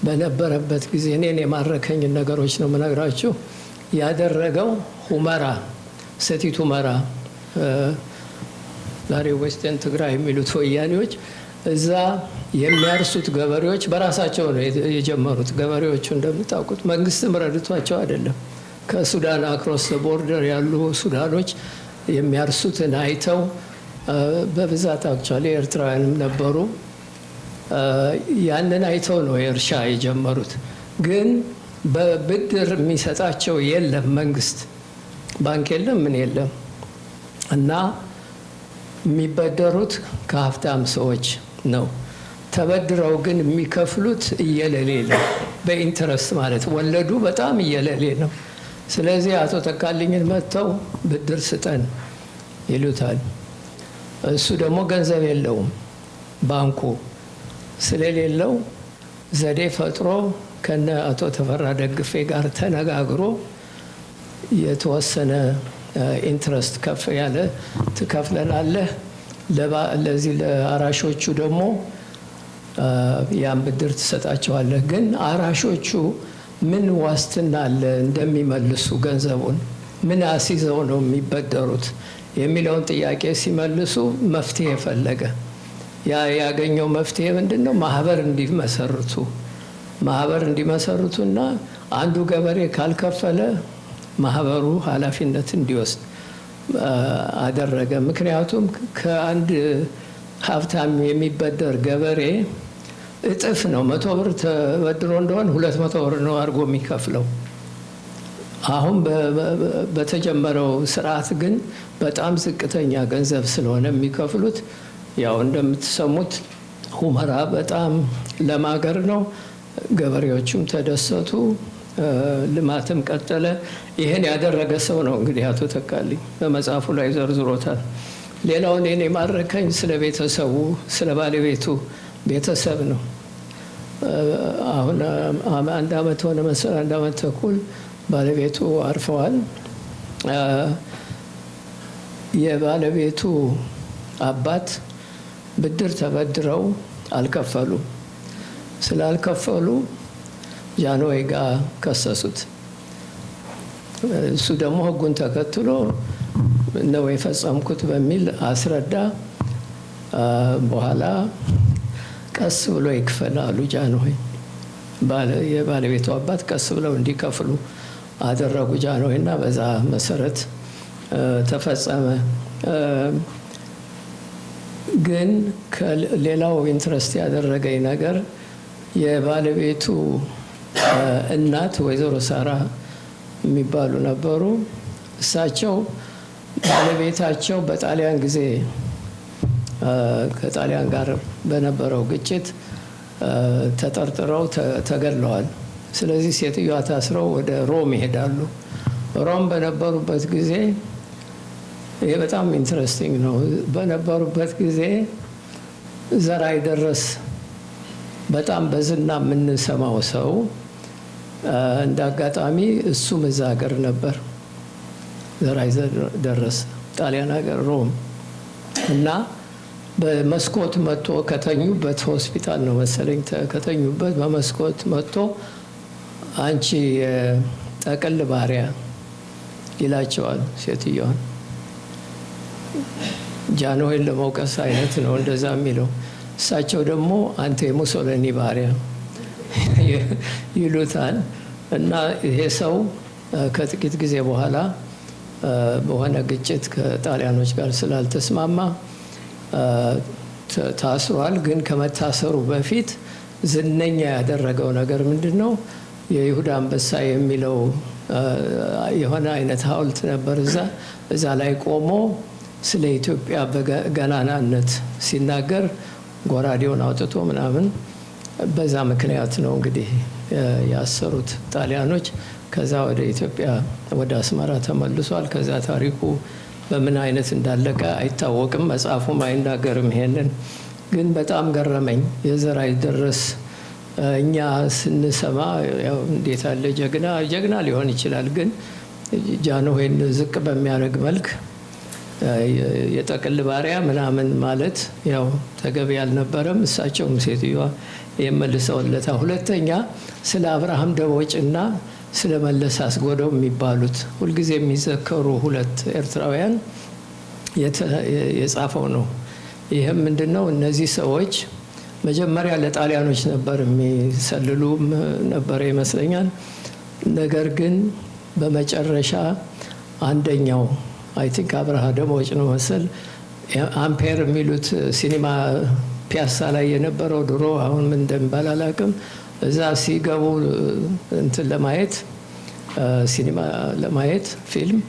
በነበረበት ጊዜ እኔን የማረከኝ ነገሮች ነው የምነግራችሁ። ያደረገው ሁመራ፣ ሰቲት ሁመራ ዛሬ ዌስተርን ትግራይ የሚሉት ወያኔዎች፣ እዛ የሚያርሱት ገበሬዎች በራሳቸው ነው የጀመሩት። ገበሬዎቹ እንደምታውቁት መንግስትም ረድቷቸው አይደለም። ከሱዳን አክሮስ ቦርደር ያሉ ሱዳኖች የሚያርሱትን አይተው በብዛት አክቹዋሊ ኤርትራውያንም ነበሩ። ያንን አይተው ነው የእርሻ የጀመሩት። ግን በብድር የሚሰጣቸው የለም፣ መንግስት ባንክ የለም፣ ምን የለም እና የሚበደሩት ከሀብታም ሰዎች ነው። ተበድረው ግን የሚከፍሉት እየለሌ ነው፣ በኢንተረስት ማለት ወለዱ በጣም እየለሌ ነው። ስለዚህ አቶ ተካልኝን መጥተው ብድር ስጠን ይሉታል። እሱ ደግሞ ገንዘብ የለውም ባንኩ ስለሌለው ዘዴ ፈጥሮ ከነ አቶ ተፈራ ደግፌ ጋር ተነጋግሮ የተወሰነ ኢንትረስት ከፍ ያለ ትከፍለናለህ፣ ለዚህ ለአራሾቹ ደግሞ ያን ብድር ትሰጣቸዋለህ። ግን አራሾቹ ምን ዋስትና አለ እንደሚመልሱ ገንዘቡን ምን አስይዘው ነው የሚበደሩት የሚለውን ጥያቄ ሲመልሱ መፍትሄ ፈለገ። ያገኘው መፍትሄ ምንድን ነው? ማህበር እንዲመሰርቱና አንዱ ገበሬ ካልከፈለ ማህበሩ ኃላፊነት እንዲወስድ አደረገ። ምክንያቱም ከአንድ ሀብታም የሚበደር ገበሬ እጥፍ ነው። 100 ብር ተበድሮ እንደሆነ 200 ብር ነው አድርጎ የሚከፍለው። አሁን በተጀመረው ስርዓት ግን በጣም ዝቅተኛ ገንዘብ ስለሆነ የሚከፍሉት። ያው እንደምትሰሙት ሁመራ በጣም ለም ሀገር ነው። ገበሬዎቹም ተደሰቱ፣ ልማትም ቀጠለ። ይህን ያደረገ ሰው ነው እንግዲህ አቶ ተካልኝ በመጽሐፉ ላይ ዘርዝሮታል። ሌላው እኔን የማረከኝ ስለ ቤተሰቡ ስለ ባለቤቱ ቤተሰብ ነው። አሁን 1 ዓመት ሆነ መሰል 1 ዓመት ተኩል ባለቤቱ አርፈዋል። የባለቤቱ አባት ብድር ተበድረው አልከፈሉም። ስላልከፈሉ ጃንሆይ ጋር ከሰሱት። እሱ ደግሞ ሕጉን ተከትሎ ነው የፈጸምኩት በሚል አስረዳ። በኋላ ቀስ ብሎ ይክፈል አሉ ጃንሆይ። የባለቤቱ አባት ቀስ ብለው እንዲከፍሉ አደረጉ ጃንሆይ እና በዛ መሰረት ተፈጸመ። ግን ከሌላው ኢንትረስት ያደረገኝ ነገር የባለቤቱ እናት ወይዘሮ ሳራ የሚባሉ ነበሩ። እሳቸው ባለቤታቸው በጣሊያን ጊዜ ከጣሊያን ጋር በነበረው ግጭት ተጠርጥረው ተገድለዋል። ስለዚህ ሴትዮዋ ታስረው ወደ ሮም ይሄዳሉ። ሮም በነበሩበት ጊዜ ይሄ በጣም ኢንትረስቲንግ ነው። በነበሩበት ጊዜ ዘራይ ደረስ በጣም በዝና የምንሰማው ሰው እንደ አጋጣሚ እሱም እዛ ሀገር ነበር። ዘራይ ደረስ ጣሊያን ሀገር ሮም እና በመስኮት መጥቶ ከተኙበት ሆስፒታል ነው መሰለኝ ከተኙበት በመስኮት መጥቶ አንቺ ጠቅል ባሪያ ይላቸዋል ሴትዮዋን። ጃንሆይን ለመውቀስ አይነት ነው እንደዛ የሚለው። እሳቸው ደግሞ አንተ የሙሶሊኒ ባሪያ ይሉታል። እና ይሄ ሰው ከጥቂት ጊዜ በኋላ በሆነ ግጭት ከጣሊያኖች ጋር ስላልተስማማ ታስሯል። ግን ከመታሰሩ በፊት ዝነኛ ያደረገው ነገር ምንድን ነው? የይሁዳ አንበሳ የሚለው የሆነ አይነት ሐውልት ነበር እዛ ላይ ቆሞ ስለ ኢትዮጵያ በገናናነት ሲናገር ጎራዴውን አውጥቶ ምናምን። በዛ ምክንያት ነው እንግዲህ ያሰሩት ጣሊያኖች። ከዛ ወደ ኢትዮጵያ ወደ አስመራ ተመልሷል። ከዛ ታሪኩ በምን አይነት እንዳለቀ አይታወቅም፣ መጽሐፉም አይናገርም። ይሄንን ግን በጣም ገረመኝ። የዘራይ ደረስ እኛ ስንሰማ ያው እንዴት አለ ጀግና ሊሆን ይችላል። ግን ጃንሆይን ዝቅ በሚያደርግ መልክ የጠቅል ባሪያ ምናምን ማለት ያው ተገቢ አልነበረም። እሳቸውም ሴትዮዋ የመልሰውለታ። ሁለተኛ ስለ አብርሃም ደቦጭና ስለ መለስ አስጎደው የሚባሉት ሁልጊዜ የሚዘከሩ ሁለት ኤርትራውያን የጻፈው ነው። ይህም ምንድነው? እነዚህ ሰዎች መጀመሪያ ለጣሊያኖች ነበር የሚሰልሉ ነበር ይመስለኛል። ነገር ግን በመጨረሻ አንደኛው አይ ቲንክ አብርሃ ደቦጭ ነው መሰል አምፔር የሚሉት ሲኒማ ፒያሳ ላይ የነበረው ድሮ አሁን ምን እንደሚባል አላውቅም። እዛ ሲገቡ እንትን ለማየት ሲኒማ ለማየት ፊልም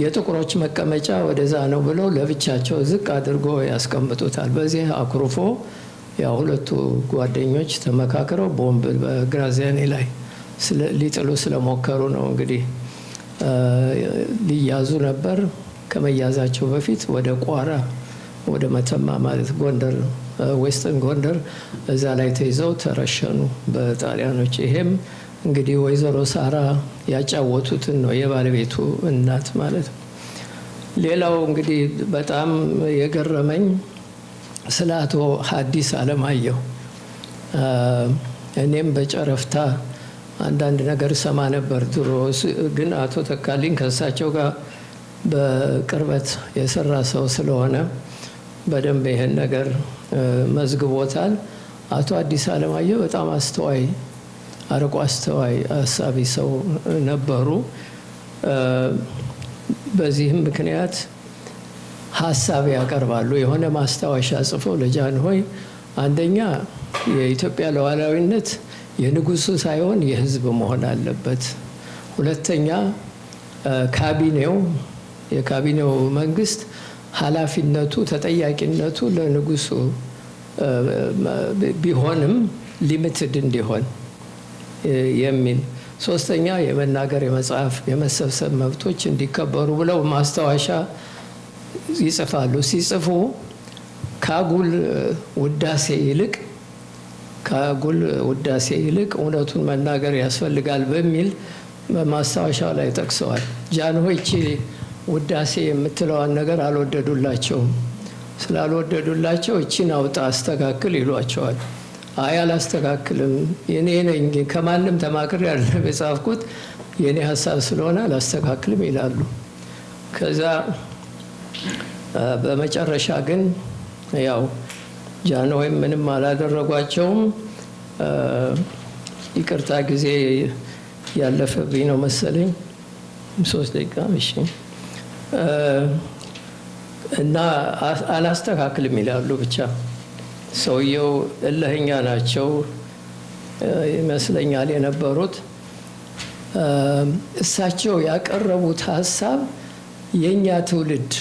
የጥቁሮች መቀመጫ ወደዛ ነው ብለው ለብቻቸው ዝቅ አድርጎ ያስቀምጡታል። በዚህ አኩርፎ ያው ሁለቱ ጓደኞች ተመካክረው ቦምብ በግራዚያኒ ላይ ሊጥሉ ስለሞከሩ ነው እንግዲህ ሊያዙ ነበር። ከመያዛቸው በፊት ወደ ቋራ ወደ መተማ ማለት ጎንደር ዌስተርን ጎንደር እዛ ላይ ተይዘው ተረሸኑ በጣሊያኖች። ይሄም እንግዲህ ወይዘሮ ሳራ ያጫወቱትን ነው የባለቤቱ እናት ማለት ነው። ሌላው እንግዲህ በጣም የገረመኝ ስለ አቶ ሐዲስ ዓለማየሁ እኔም በጨረፍታ አንዳንድ ነገር ሰማ ነበር ድሮ። ግን አቶ ተካልኝ ከእሳቸው ጋር በቅርበት የሰራ ሰው ስለሆነ በደንብ ይሄን ነገር መዝግቦታል። አቶ ሐዲስ ዓለማየሁ በጣም አስተዋይ፣ አርቆ አስተዋይ፣ አሳቢ ሰው ነበሩ። በዚህም ምክንያት ሀሳብ ያቀርባሉ። የሆነ ማስታወሻ ጽፈው ለጃንሆይ አንደኛ የኢትዮጵያ ሉዓላዊነት የንጉሱ ሳይሆን የሕዝብ መሆን አለበት። ሁለተኛ የካቢኔው መንግስት ኃላፊነቱ ተጠያቂነቱ ለንጉሱ ቢሆንም ሊሚትድ እንዲሆን የሚል። ሶስተኛ የመናገር፣ የመጻፍ፣ የመሰብሰብ መብቶች እንዲከበሩ ብለው ማስታወሻ ይጽፋሉ። ሲጽፉ ከአጉል ውዳሴ ይልቅ እውነቱን መናገር ያስፈልጋል በሚል በማስታወሻው ላይ ጠቅሰዋል። ጃንሆይ ውዳሴ የምትለዋን ነገር አልወደዱላቸውም። ስላልወደዱላቸው እቺን አውጣ አስተካክል ይሏቸዋል። አይ አላስተካክልም፣ የኔ ነኝ ከማንም ተማክሬ አይደለም የጻፍኩት የኔ ሀሳብ ስለሆነ አላስተካክልም ይላሉ። ከዛ በመጨረሻ ግን ያው ጃንሆይ ምንም አላደረጓቸውም። ይቅርታ ጊዜ ያለፈብኝ ነው መሰለኝ 3 ደቂቃ እሺ። እና አላስተካክልም ይላሉ። ብቻ ሰውየው እልህኛ ናቸው ይመስለኛል የነበሩት። እሳቸው ያቀረቡት ሀሳብ የኛ ትውልድ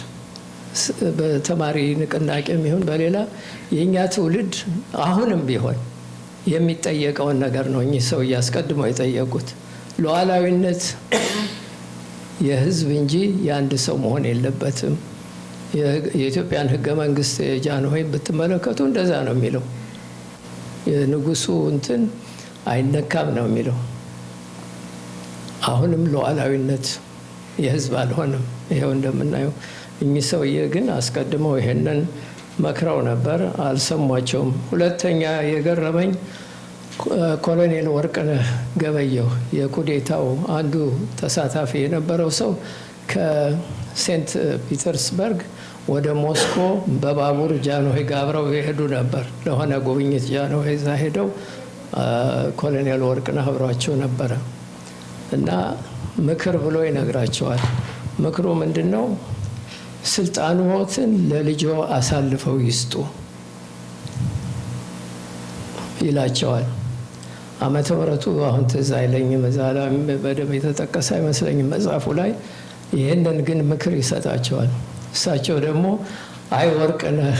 በተማሪ ንቅናቄ የሚሆን በሌላ የኛ ትውልድ አሁንም ቢሆን የሚጠየቀውን ነገር ነው እኚህ ሰው እያስቀድመው የጠየቁት። ሉዓላዊነት የህዝብ እንጂ የአንድ ሰው መሆን የለበትም። የኢትዮጵያን ህገ መንግስት የጃንሆይ ብትመለከቱ እንደዛ ነው የሚለው። የንጉሱ እንትን አይነካም ነው የሚለው። አሁንም ሉዓላዊነት የህዝብ አልሆነም። ይኸው እንደምናየው እኚህ ሰውዬ ግን አስቀድመው ይሄንን መክረው ነበር፣ አልሰሟቸውም። ሁለተኛ የገረመኝ ኮሎኔል ወርቅነህ ገበየሁ የኩዴታው አንዱ ተሳታፊ የነበረው ሰው ከሴንት ፒተርስበርግ ወደ ሞስኮ በባቡር ጃንሆይ ጋር አብረው የሄዱ ነበር ለሆነ ጉብኝት። ጃንሆይ እዛ ሄደው ኮሎኔል ወርቅነህ አብሯቸው ነበረ እና ምክር ብሎ ይነግራቸዋል። ምክሩ ምንድን ነው? ስልጣንዎትን ለልጆ አሳልፈው ይስጡ ይላቸዋል። ዓመተ ምሕረቱ አሁን ትዝ አይለኝም፣ እዛ ላይ በደንብ የተጠቀሰ አይመስለኝም መጽሐፉ ላይ። ይህንን ግን ምክር ይሰጣቸዋል። እሳቸው ደግሞ አይ ወርቅነህ፣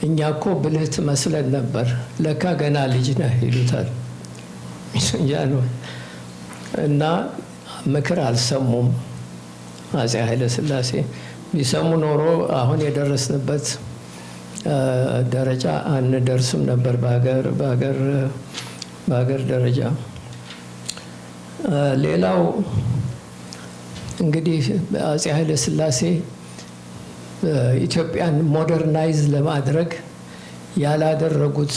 እኛ እኮ ብልህ ትመስለን ነበር፣ ለካ ገና ልጅ ነህ ይሉታል እና ምክር አልሰሙም አፄ ኃይለ ሥላሴ። ቢሰሙ ኖሮ አሁን የደረስንበት ደረጃ አንደርስም ነበር በሀገር ደረጃ። ሌላው እንግዲህ አፄ ኃይለ ሥላሴ ኢትዮጵያን ሞደርናይዝ ለማድረግ ያላደረጉት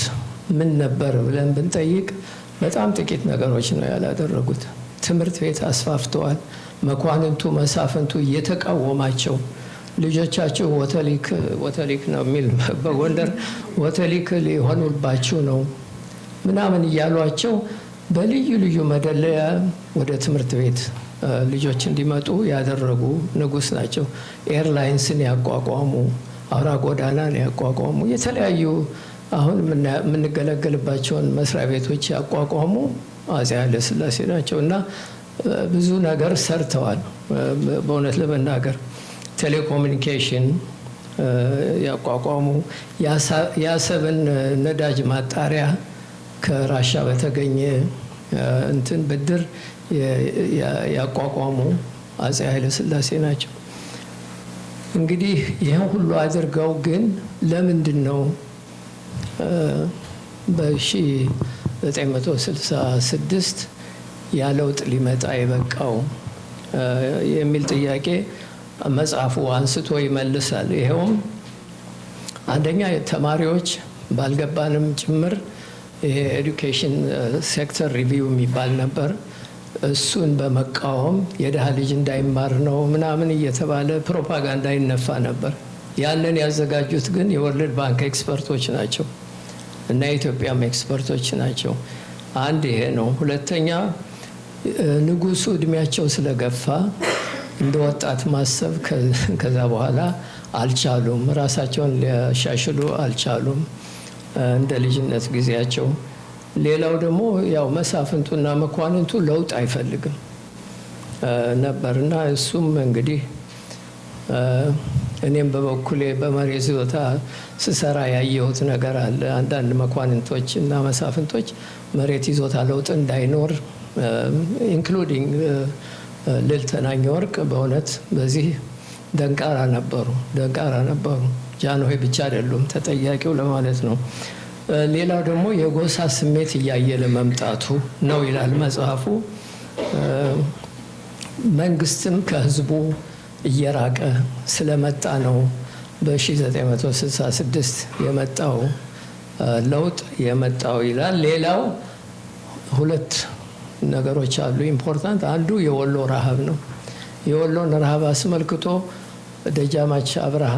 ምን ነበር ብለን ብንጠይቅ በጣም ጥቂት ነገሮች ነው ያላደረጉት። ትምህርት ቤት አስፋፍተዋል። መኳንንቱ መሳፍንቱ እየተቃወማቸው ልጆቻቸው ወተሊክ ነው የሚል በጎንደር ወተሊክ ሊሆኑባችሁ ነው ምናምን እያሏቸው በልዩ ልዩ መደለያ ወደ ትምህርት ቤት ልጆች እንዲመጡ ያደረጉ ንጉሥ ናቸው። ኤርላይንስን ያቋቋሙ፣ አውራ ጎዳናን ያቋቋሙ፣ የተለያዩ አሁን የምንገለገልባቸውን መስሪያ ቤቶች ያቋቋሙ አፄ ኃይለ ሥላሴ ናቸው እና ብዙ ነገር ሰርተዋል። በእውነት ለመናገር ቴሌኮሙኒኬሽን ያቋቋሙ፣ የአሰብን ነዳጅ ማጣሪያ ከራሻ በተገኘ እንትን ብድር ያቋቋሙ አፄ ኃይለ ሥላሴ ናቸው። እንግዲህ ይህን ሁሉ አድርገው ግን ለምንድን ነው በ1966 ያ ለውጥ ሊመጣ የበቃው የሚል ጥያቄ መጽሐፉ አንስቶ ይመልሳል። ይኸውም አንደኛ ተማሪዎች ባልገባንም ጭምር ይሄ ኤዱኬሽን ሴክተር ሪቪው የሚባል ነበር። እሱን በመቃወም የድሃ ልጅ እንዳይማር ነው ምናምን እየተባለ ፕሮፓጋንዳ ይነፋ ነበር። ያንን ያዘጋጁት ግን የወርልድ ባንክ ኤክስፐርቶች ናቸው እና የኢትዮጵያም ኤክስፐርቶች ናቸው። አንድ ይሄ ነው። ሁለተኛ ንጉሱ እድሜያቸው ስለገፋ እንደ ወጣት ማሰብ ከዛ በኋላ አልቻሉም። ራሳቸውን ሊያሻሽሉ አልቻሉም እንደ ልጅነት ጊዜያቸው። ሌላው ደግሞ ያው መሳፍንቱና መኳንንቱ ለውጥ አይፈልግም ነበርና እሱም እንግዲህ እኔም በበኩሌ በመሬት ይዞታ ስሰራ ያየሁት ነገር አለ። አንዳንድ መኳንንቶች እና መሳፍንቶች መሬት ይዞታ ለውጥ እንዳይኖር ኢንክሉዲንግ ልዕልት ተናኘ ወርቅ በእውነት በዚህ ደንቃራ ነበሩ። ጃንሆይ ብቻ አይደሉም ተጠያቂው ለማለት ነው። ሌላው ደግሞ የጎሳ ስሜት እያየለ መምጣቱ ነው ይላል መጽሐፉ። መንግስትም ከህዝቡ እየራቀ ስለመጣ ነው በ1966 የመጣው ለውጥ የመጣው ይላል። ሌላው ሁለት ነገሮች አሉ ኢምፖርታንት። አንዱ የወሎ ረሃብ ነው። የወሎን ረሃብ አስመልክቶ ደጃማች አብርሃ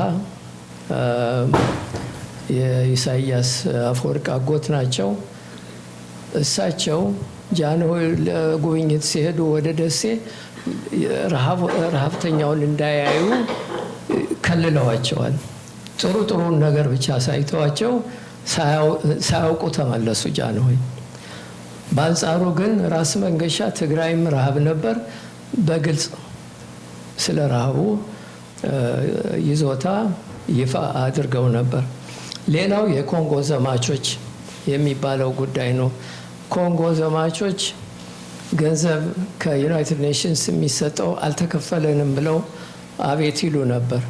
የኢሳያስ አፈወርቅ አጎት ናቸው። እሳቸው ጃንሆይ ለጉብኝት ሲሄዱ ወደ ደሴ ረሃብተኛውን እንዳያዩ ከልለዋቸዋል። ጥሩን ነገር ብቻ ሳይተዋቸው ሳያውቁ ተመለሱ ጃንሆይ። በአንጻሩ ግን ራስ መንገሻ ትግራይም ረሃብ ነበር፣ በግልጽ ስለ ረሃቡ ይዞታ ይፋ አድርገው ነበር። ሌላው የኮንጎ ዘማቾች የሚባለው ጉዳይ ነው። ኮንጎ ዘማቾች ገንዘብ ከዩናይትድ ኔሽንስ የሚሰጠው አልተከፈለንም ብለው አቤት ይሉ ነበር።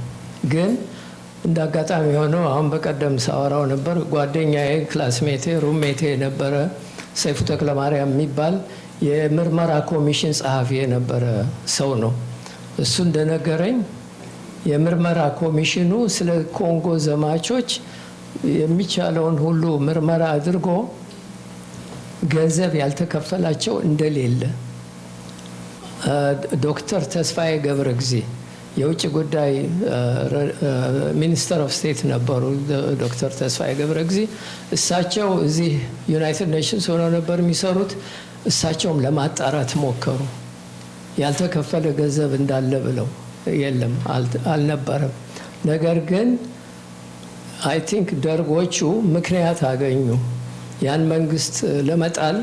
ግን እንደ አጋጣሚ ሆነው አሁን በቀደም ሳወራው ነበር፣ ጓደኛዬ ክላስሜቴ ሩሜቴ የነበረ ሰይፉ ተክለማርያም የሚባል የምርመራ ኮሚሽን ጸሐፊ የነበረ ሰው ነው። እሱ እንደነገረኝ የምርመራ ኮሚሽኑ ስለ ኮንጎ ዘማቾች የሚቻለውን ሁሉ ምርመራ አድርጎ ገንዘብ ያልተከፈላቸው እንደሌለ ዶክተር ተስፋዬ ገብረ ጊዜ የውጭ ጉዳይ ሚኒስተር ኦፍ ስቴት ነበሩ። ዶክተር ተስፋዬ ገብረ ጊዜ እሳቸው እዚህ ዩናይትድ ኔሽንስ ሆነው ነበር የሚሰሩት። እሳቸውም ለማጣራት ሞከሩ። ያልተከፈለ ገንዘብ እንዳለ ብለው የለም አልነበረም። ነገር ግን አይ ቲንክ ደርጎቹ ምክንያት አገኙ ያን መንግስት ለመጣል።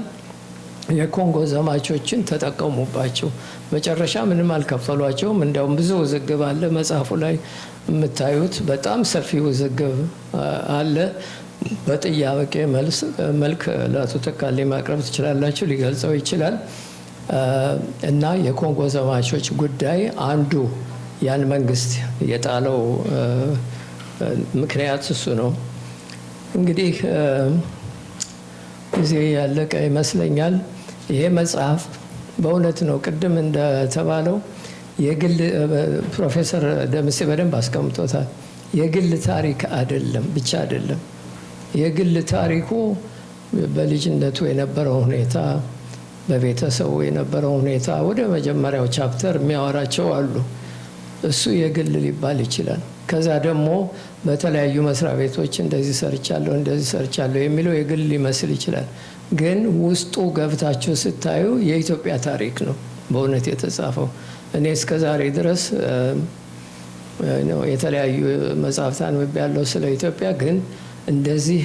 የኮንጎ ዘማቾችን ተጠቀሙባቸው። መጨረሻ ምንም አልከፈሏቸውም። እንዲያውም ብዙ ውዝግብ አለ። መጽሐፉ ላይ የምታዩት በጣም ሰፊ ውዝግብ አለ። በጥያቄ መልክ ለአቶ ተካልኝ ማቅረብ ትችላላችሁ፣ ሊገልጸው ይችላል። እና የኮንጎ ዘማቾች ጉዳይ አንዱ ያን መንግስት የጣለው ምክንያት እሱ ነው። እንግዲህ ጊዜ ያለቀ ይመስለኛል። ይሄ መጽሐፍ በእውነት ነው ቅድም እንደተባለው የግል ፕሮፌሰር ደምሴ በደንብ አስቀምጦታል። የግል ታሪክ አይደለም ብቻ አይደለም። የግል ታሪኩ በልጅነቱ የነበረው ሁኔታ፣ በቤተሰቡ የነበረው ሁኔታ ወደ መጀመሪያው ቻፕተር የሚያወራቸው አሉ። እሱ የግል ሊባል ይችላል። ከዛ ደግሞ በተለያዩ መስሪያ ቤቶች እንደዚህ ሰርቻለሁ የሚለው የግል ሊመስል ይችላል። ግን ውስጡ ገብታችሁ ስታዩ የኢትዮጵያ ታሪክ ነው በእውነት የተጻፈው። እኔ እስከ ዛሬ ድረስ የተለያዩ መጽሐፍት አንብቤያለሁ ስለ ኢትዮጵያ፣ ግን እንደዚህ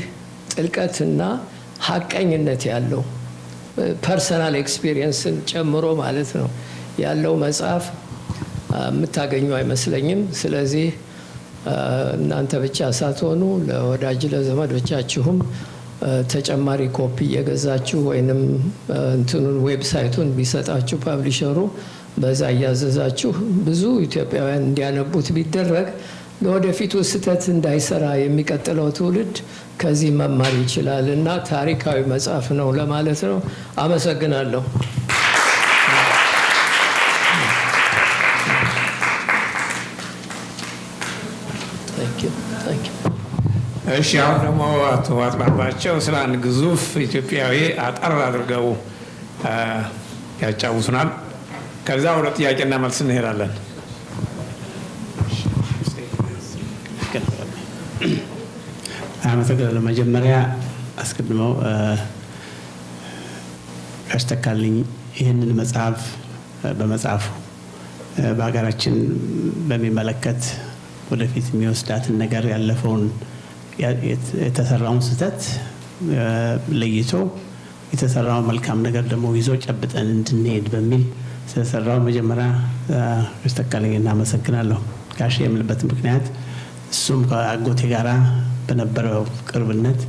ጥልቀትና ሀቀኝነት ያለው ፐርሰናል ኤክስፒሪየንስን ጨምሮ ማለት ነው ያለው መጽሐፍ የምታገኙ አይመስለኝም። ስለዚህ እናንተ ብቻ ሳትሆኑ ለወዳጅ ለዘመዶቻችሁም ተጨማሪ ኮፒ እየገዛችሁ ወይንም እንትኑን ዌብሳይቱን ቢሰጣችሁ ፐብሊሸሩ በዛ እያዘዛችሁ ብዙ ኢትዮጵያውያን እንዲያነቡት ቢደረግ ለወደፊቱ ስህተት እንዳይሰራ የሚቀጥለው ትውልድ ከዚህ መማር ይችላል እና ታሪካዊ መጽሐፍ ነው ለማለት ነው። አመሰግናለሁ። እሺ፣ አሁን ደግሞ አቶ አጥባባቸው ስለ አንድ ግዙፍ ኢትዮጵያዊ አጠር አድርገው ያጫውቱናል። ከዛ ወደ ጥያቄና መልስ እንሄዳለን። አመሰግናለሁ። መጀመሪያ አስቀድመው ጋሽ ተካልኝ ይህንን መጽሐፍ በመጽሐፉ በሀገራችን በሚመለከት ወደፊት የሚወስዳትን ነገር ያለፈውን የተሰራውን ስህተት ለይቶ የተሰራውን መልካም ነገር ደግሞ ይዞ ጨብጠን እንድንሄድ በሚል ስለሰራው መጀመሪያ ጋሽ ተካልኝ እናመሰግናለሁ። ጋሽ የምልበት ምክንያት እሱም ከአጎቴ ጋራ በነበረው ቅርብነት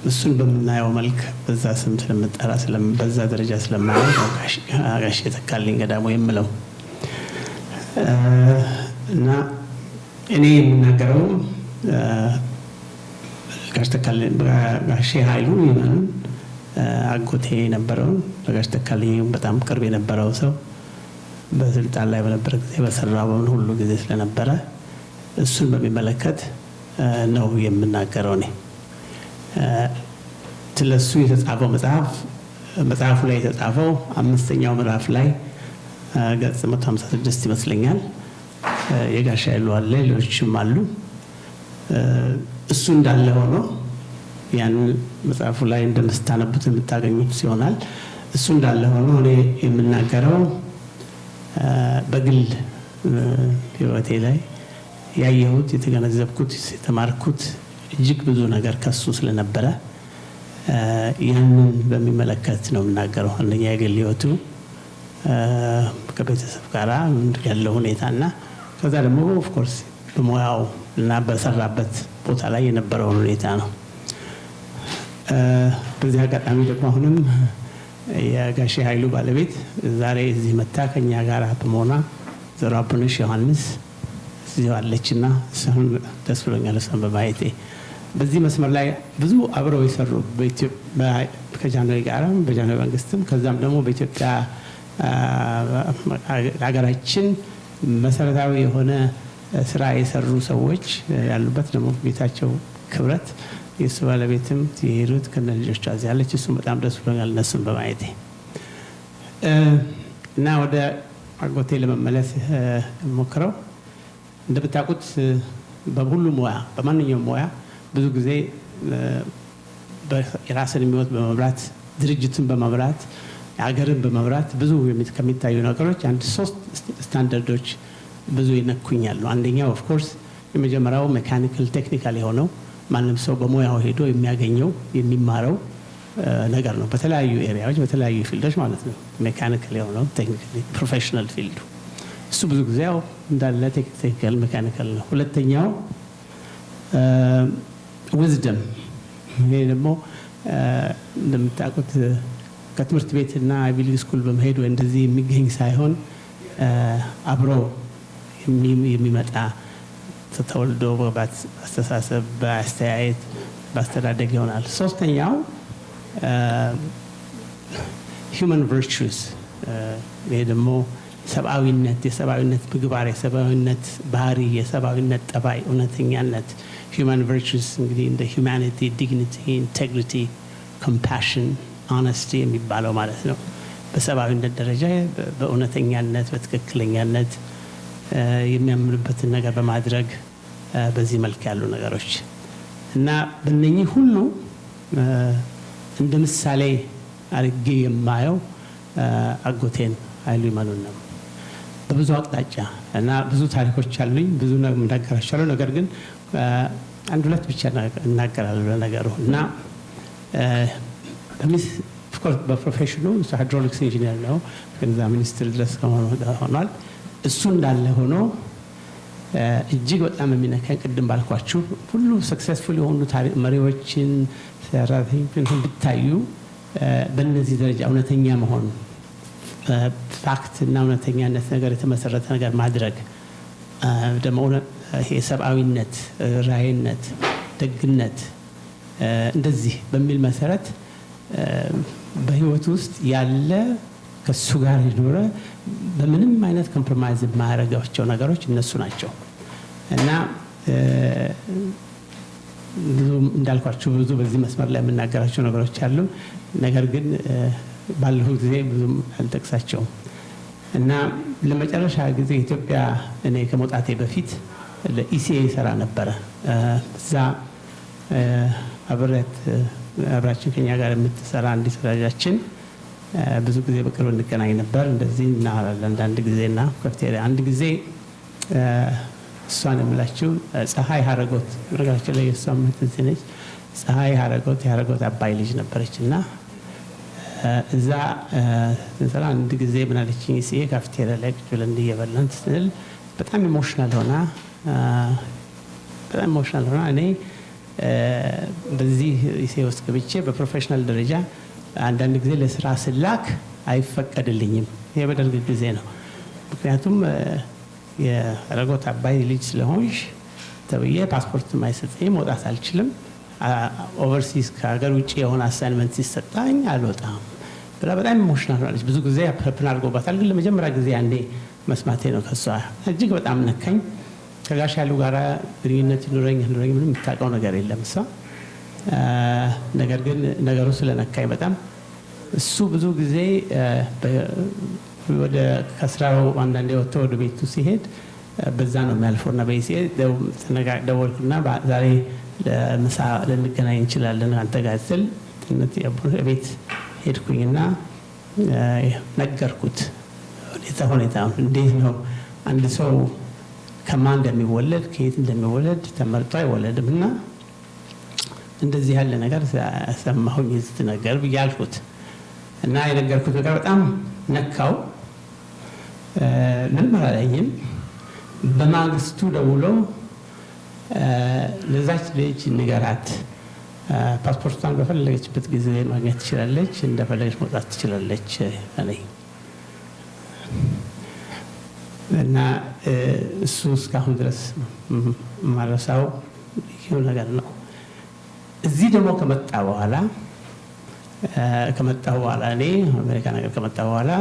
እሱን በምናየው መልክ በዛ ስም ስለምጠራ በዛ ደረጃ ስለማየው ጋሽ ተካልኝ ገዳሙ የምለው እና እኔ የምናገረው ጋሽ ኃይሉ ይመን አጎቴ የነበረውን ለጋሽ ተካልኝ በጣም ቅርብ የነበረው ሰው በስልጣን ላይ በነበረ ጊዜ በሰራው ሁሉ ጊዜ ስለነበረ እሱን በሚመለከት ነው የምናገረው። እኔ ስለሱ የተጻፈው መጽሐፉ ላይ የተጻፈው 5ኛው ምዕራፍ ላይ ገጽ 156 ይመስለኛል። የጋሽ ኃይሉ አለ፣ ሌሎችም አሉ። እሱ እንዳለ ሆኖ ያን መጽሐፉ ላይ እንደምታነቡት የምታገኙት ይሆናል። እሱ እንዳለ ሆኖ እኔ የምናገረው በግል ህይወቴ ላይ ያየሁት፣ የተገነዘብኩት፣ የተማርኩት እጅግ ብዙ ነገር ከሱ ስለነበረ ያንን በሚመለከት ነው የምናገረው። አንደኛ የግል ህይወቱ ከቤተሰብ ጋር ያለው ሁኔታና ከዛ ደግሞ ኦፍኮርስ በሙያው እና በሰራበት ቦታ ላይ የነበረውን ሁኔታ ነው። በዚህ አጋጣሚ ደግሞ አሁንም የጋሼ ኃይሉ ባለቤት ዛሬ እዚህ መታ ከኛ ጋር በመሆኗ ዘሮ አቡነሽ ዮሐንስ እዚሁ አለችና እሷን ደስ ብሎኛል እሷን በማየቴ። በዚህ መስመር ላይ ብዙ አብረው የሰሩ ከጃንሆይ ጋር በጃንሆይ መንግስትም ከዛም ደግሞ በኢትዮጵያ ሀገራችን መሰረታዊ የሆነ ስራ የሰሩ ሰዎች ያሉበት ደግሞ ጌታቸው ክብረት የእሱ ባለቤትም የሄዱት ከነ ልጆቿ እዚህ ያለች። እሱም በጣም ደስ ብሎኛል እነሱን በማየቴ እና ወደ አጎቴ ለመመለስ ሞክረው እንደምታውቁት በሁሉ ሙያ በማንኛውም ሙያ ብዙ ጊዜ የራስን ህይወት በመምራት ድርጅትን በመምራት ሀገርን በመምራት ብዙ ከሚታዩ ነገሮች አንድ 3 ስታንዳርዶች ብዙ ይነኩኛሉ። አንደኛው ኦፍ ኮርስ የመጀመሪያው ሜካኒካል ቴክኒካል የሆነው ማንም ሰው በሙያው ሄዶ የሚያገኘው የሚማረው ነገር ነው። በተለያዩ ኤሪያዎች በተለያዩ ፊልዶች ማለት ነው። ሜካኒካል የሆነው ቴክኒካል ፕሮፌሽናል ፊልዱ እሱ ብዙ ጊዜ ያው እንዳለ ቴክኒካል ሜካኒካል ነው። ሁለተኛው ዊዝደም ይሄ ደግሞ እንደምታውቁት ከትምህርት ቤትና አይቪ ሊግ ስኩል በመሄድ ወይ እንደዚህ የሚገኝ ሳይሆን አብሮ የሚመጣ ተወልዶ በአስተሳሰብ በአስተያየት በአስተዳደግ ይሆናል። ሶስተኛው ሂውማን ቨርቹስ ይሄ ደግሞ ሰብአዊነት የሰብአዊነት ምግባር የሰብአዊነት ባህሪ የሰብአዊነት ጠባይ እውነተኛነት ሂውማን ቨርቹስ እንግዲህ እንደ ሂውማኒቲ ዲግኒቲ ኢንቴግሪቲ ኮምፓሽን ሆነስቲ የሚባለው ማለት ነው። በሰብአዊነት ደረጃ በእውነተኛነት በትክክለኛነት የሚያምኑበትን ነገር በማድረግ በዚህ መልክ ያሉ ነገሮች እና በእነኚህ ሁሉ እንደ ምሳሌ አድርጌ የማየው አጎቴን ኃይሉ ይመኑን ነው። በብዙ አቅጣጫ እና ብዙ ታሪኮች አሉኝ ብዙ እናገራቸዋለሁ። ነገር ግን አንድ ሁለት ብቻ እናገራለሁ ለነገሩ እና በፕሮፌሽኑ ሃይድሮሊክስ ኢንጂነር ነው። ከዛ ሚኒስትር ድረስ ሆኗል። እሱ እንዳለ ሆኖ እጅግ በጣም የሚነካኝ ቅድም ባልኳችሁ ሁሉ ሰክሰስፉል የሆኑ መሪዎችን ሰራተኞችን ብታዩ በእነዚህ ደረጃ እውነተኛ መሆን ፋክት እና እውነተኛነት ነገር የተመሰረተ ነገር ማድረግ ደግሞ የሰብአዊነት ራዕይነት ደግነት እንደዚህ በሚል መሰረት በህይወት ውስጥ ያለ ከሱ ጋር ይኖረ በምንም አይነት ኮምፕሮማይዝ የማያደርጋቸው ነገሮች እነሱ ናቸው እና ብዙ እንዳልኳችሁ ብዙ በዚህ መስመር ላይ የምናገራቸው ነገሮች አሉ። ነገር ግን ባለፈው ጊዜ ብዙም አልጠቅሳቸውም እና ለመጨረሻ ጊዜ ኢትዮጵያ እኔ ከመውጣቴ በፊት ለኢሲኤ ሰራ ነበረ። እዛ አብራችን ከኛ ጋር የምትሰራ አንዲት ወዳጃችን ብዙ ጊዜ በቅርብ እንገናኝ ነበር። እንደዚህ እናወራለን አንዳንድ ጊዜና ካፍቴሪያ አንድ ጊዜ እሷን የምላችሁ ፀሐይ ሀረጎት ነገራችን ላይ የሷም እዚህ ነች። ፀሐይ ሀረጎት የሀረጎት አባይ ልጅ ነበረችና እዛ እንሰራ አንድ ጊዜ ምን አለችኝ ሲኤ ካፍቴሪያ ላይ ቁጭ ብለን እየበላን ስንል በጣም ኢሞሽናል ሆና እኔ በዚህ ኢሲኤ ውስጥ ገብቼ በፕሮፌሽናል ደረጃ አንዳንድ ጊዜ ለስራ ስላክ አይፈቀድልኝም። ይሄ በደርግ ጊዜ ነው። ምክንያቱም የሀረጎት አባይ ልጅ ስለሆንሽ ተብዬ ፓስፖርት ማይሰጠኝ መውጣት አልችልም። ኦቨርሲስ ከሀገር ውጭ የሆነ አሳይንመንት ሲሰጣኝ አልወጣም ብላ በጣም ኢሞሽናል ሆናለች። ብዙ ጊዜ ፕላን አድርጎባታል። ግን ለመጀመሪያ ጊዜ አንዴ መስማቴ ነው ከሷ እጅግ በጣም ነካኝ። ከጋሽ ያሉ ጋራ ግንኙነት ይኖረኝ ምንም የምታውቀው ነገር የለም እሷ። ነገር ግን ነገሩ ስለነካኝ በጣም እሱ ብዙ ጊዜ ወደ ከስራው አንዳንዴ ወጥቶ ወደ ቤቱ ሲሄድ በዛ ነው የሚያልፈው እና በኢሲኤ ደወልኩና ዛሬ ለምሳ ልንገናኝ እንችላለን አንተ ጋር ስል ቤት ሄድኩኝና ነገርኩት ሁኔታውን እንዴት ነው አንድ ሰው ከማን እንደሚወለድ ከየት እንደሚወለድ ተመርጦ አይወለድም እና እንደዚህ ያለ ነገር ሰማሁኝ እዚህ ነገር ብያልኩት እና የነገርኩት ነገር በጣም ነካው። ምንም አላለኝም። በማግስቱ ደውሎ ለዛች ልጅ ንገራት ፓስፖርቷን በፈለገችበት ጊዜ ማግኘት ትችላለች፣ እንደፈለገች መውጣት ትችላለች አለኝ። እና እሱ እስካሁን ድረስ ማረሳው ይሄው ነገር ነው። እዚህ ደግሞ ከመጣ በኋላ እኔ አሜሪካ ነገር ከመጣ በኋላ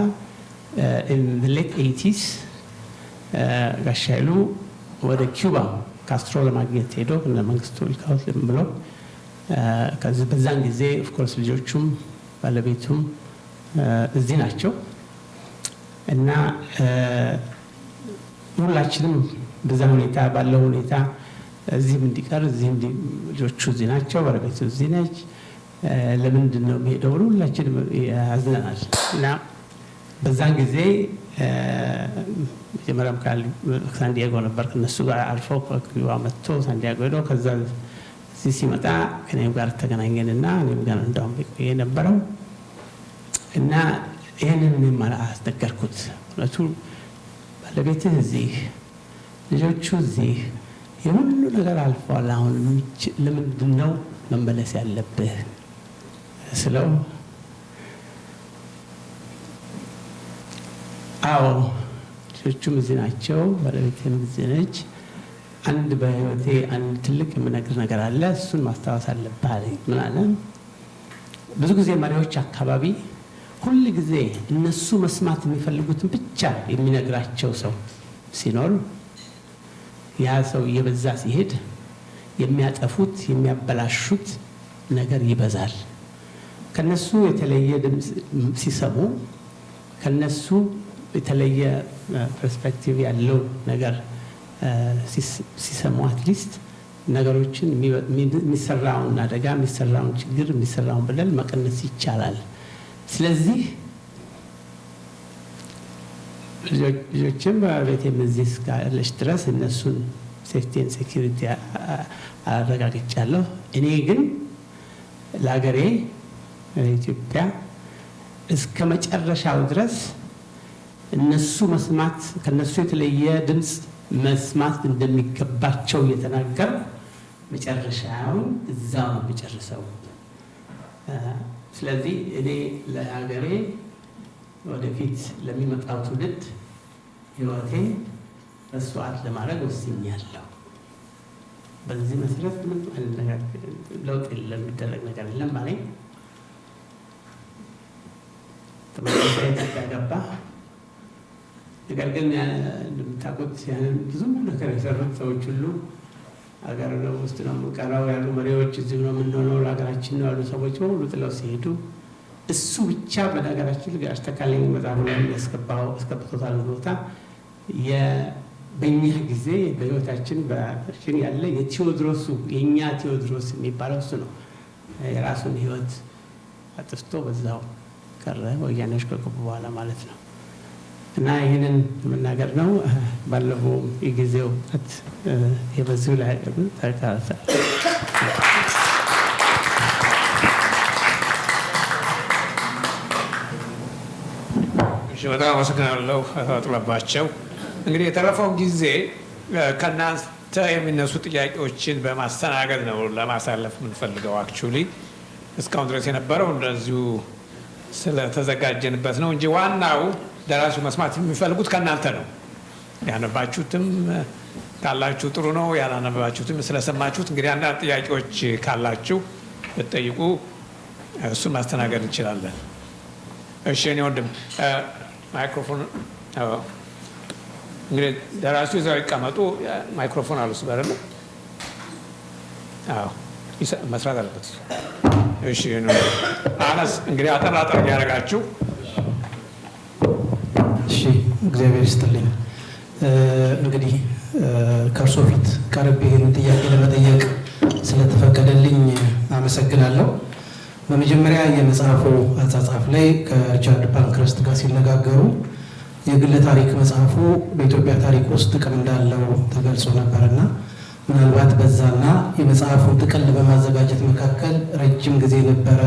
in the late 80s ጋሽ ኃይሉ ወደ ኩባ ካስትሮ ለማግኘት ሄዶ ለመንግስቱ ልካውት ብሎ ከዚህ በዛን ጊዜ ኦፍ ኮርስ ልጆቹም ባለቤቱም እዚህ ናቸው እና ሁላችንም በዛ ሁኔታ ባለው ሁኔታ እዚህም እንዲቀር እዚህም ልጆቹ እዚህ ናቸው፣ ባለቤቱ እዚህ ነች፣ ለምንድን ነው የሚሄደው ብሎ ሁላችንም ያዝነናል። እና በዛን ጊዜ መጀመሪያም ሳንዲያጎ ነበር ከነሱ ጋር አልፎ ከኩባ መጥቶ ሳንዲያጎ ሄዶ ከዛ እዚህ ሲመጣ ከእኔም ጋር ተገናኘንና እኔም ጋር እንዳውም የቆየ ነበረው እና ይህንን እኔም አስነገርኩት። እውነቱ ባለቤትህ እዚህ ልጆቹ እዚህ የሁሉ ነገር አልፏል፣ አሁን ለምንድን ነው መመለስ ያለብህ ስለው አዎ ልጆቹም እዚህ ናቸው፣ ባለቤቴም እዚህ ነች፣ አንድ በህይወቴ አንድ ትልቅ የምነግር ነገር አለ፣ እሱን ማስታወስ አለብህ አለኝ። ምን አለ? ብዙ ጊዜ መሪዎች አካባቢ ሁል ጊዜ እነሱ መስማት የሚፈልጉትን ብቻ የሚነግራቸው ሰው ሲኖር ያ ሰው እየበዛ ሲሄድ የሚያጠፉት የሚያበላሹት ነገር ይበዛል። ከነሱ የተለየ ድምፅ ሲሰሙ ከነሱ የተለየ ፐርስፔክቲቭ ያለው ነገር ሲሰሙ አትሊስት ነገሮችን የሚሰራውን አደጋ የሚሰራውን ችግር የሚሰራውን በደል መቀነስ ይቻላል። ስለዚህ ልጆችም በቤቴም እዚህ እስካለች ድረስ እነሱን ሴፍቲን ሴኪሪቲ አረጋግጫለሁ። እኔ ግን ለሀገሬ ለኢትዮጵያ እስከ መጨረሻው ድረስ እነሱ መስማት ከነሱ የተለየ ድምፅ መስማት እንደሚገባቸው እየተናገር መጨረሻውን እዛው ነው የሚጨርሰው። ስለዚህ እኔ ለሀገሬ ወደፊት ለሚመጣው ትውልድ ህይወቴን መስዋዕት ለማድረግ ወስኛለሁ። በዚህ መሰረት ምንም ነገር ለውጥ የለም፣ የሚደረግ ነገር የለም ማለት ተመሳሳይ ተገባ። ነገር ግን እንደምታውቁት ብዙ ነገር የሰሩት ሰዎች ሁሉ ሀገር ነው ውስጥ ነው የምንቀረው ያሉ መሪዎች እዚህ ነው የምንሆነው ለሀገራችን ነው ያሉ ሰዎች በሙሉ ጥለው ሲሄዱ እሱ ብቻ በነገራችን ጋር ተካለኝ መጽሐፉ ላይ ያስቀብቶታል ቦታ በእኛ ጊዜ በህይወታችን በሽን ያለ የቴዎድሮሱ የእኛ ቴዎድሮስ የሚባለው እሱ ነው። የራሱን ህይወት አጥፍቶ በዛው ቀረ ወያኔዎች ከገቡ በኋላ ማለት ነው። እና ይህንን መናገር ነው። ባለፈው የጊዜው የበዚሁ ላይ ተካተ በጣም አመሰግናለሁ አቶ አጥላባቸው። እንግዲህ የተረፈው ጊዜ ከእናንተ የሚነሱ ጥያቄዎችን በማስተናገድ ነው ለማሳለፍ የምንፈልገው። አክቹዋሊ እስካሁን ድረስ የነበረው እንደዚሁ ስለተዘጋጀንበት ነው እንጂ ዋናው ደራሲው መስማት የሚፈልጉት ከእናንተ ነው። ያነባችሁትም ካላችሁ ጥሩ ነው፣ ያላነበባችሁትም ስለሰማችሁት እንግዲህ አንዳንድ ጥያቄዎች ካላችሁ ብትጠይቁ እሱን ማስተናገድ እንችላለን። እሺ እኔ ወንድም ማይክሮፎን እንግዲህ ደራሲው እዛው ይቀመጡ። ማይክሮፎን አሉስ በረለ መስራት አለበት። እሺ አነስ እንግዲህ አጠራጠር ያደረጋችሁ። እሺ እግዚአብሔር ይስጥልኝ። እንግዲህ ከእርሶ ፊት ቀርቤ ይህን ጥያቄ ለመጠየቅ ስለተፈቀደልኝ አመሰግናለሁ። በመጀመሪያ የመጽሐፉ አጻጻፍ ላይ ከሪቻርድ ፓንክረስት ጋር ሲነጋገሩ የግል ታሪክ መጽሐፉ በኢትዮጵያ ታሪክ ውስጥ ጥቅም እንዳለው ተገልጾ ነበርና ምናልባት በዛና የመጽሐፉን ጥቅል በማዘጋጀት መካከል ረጅም ጊዜ ነበረ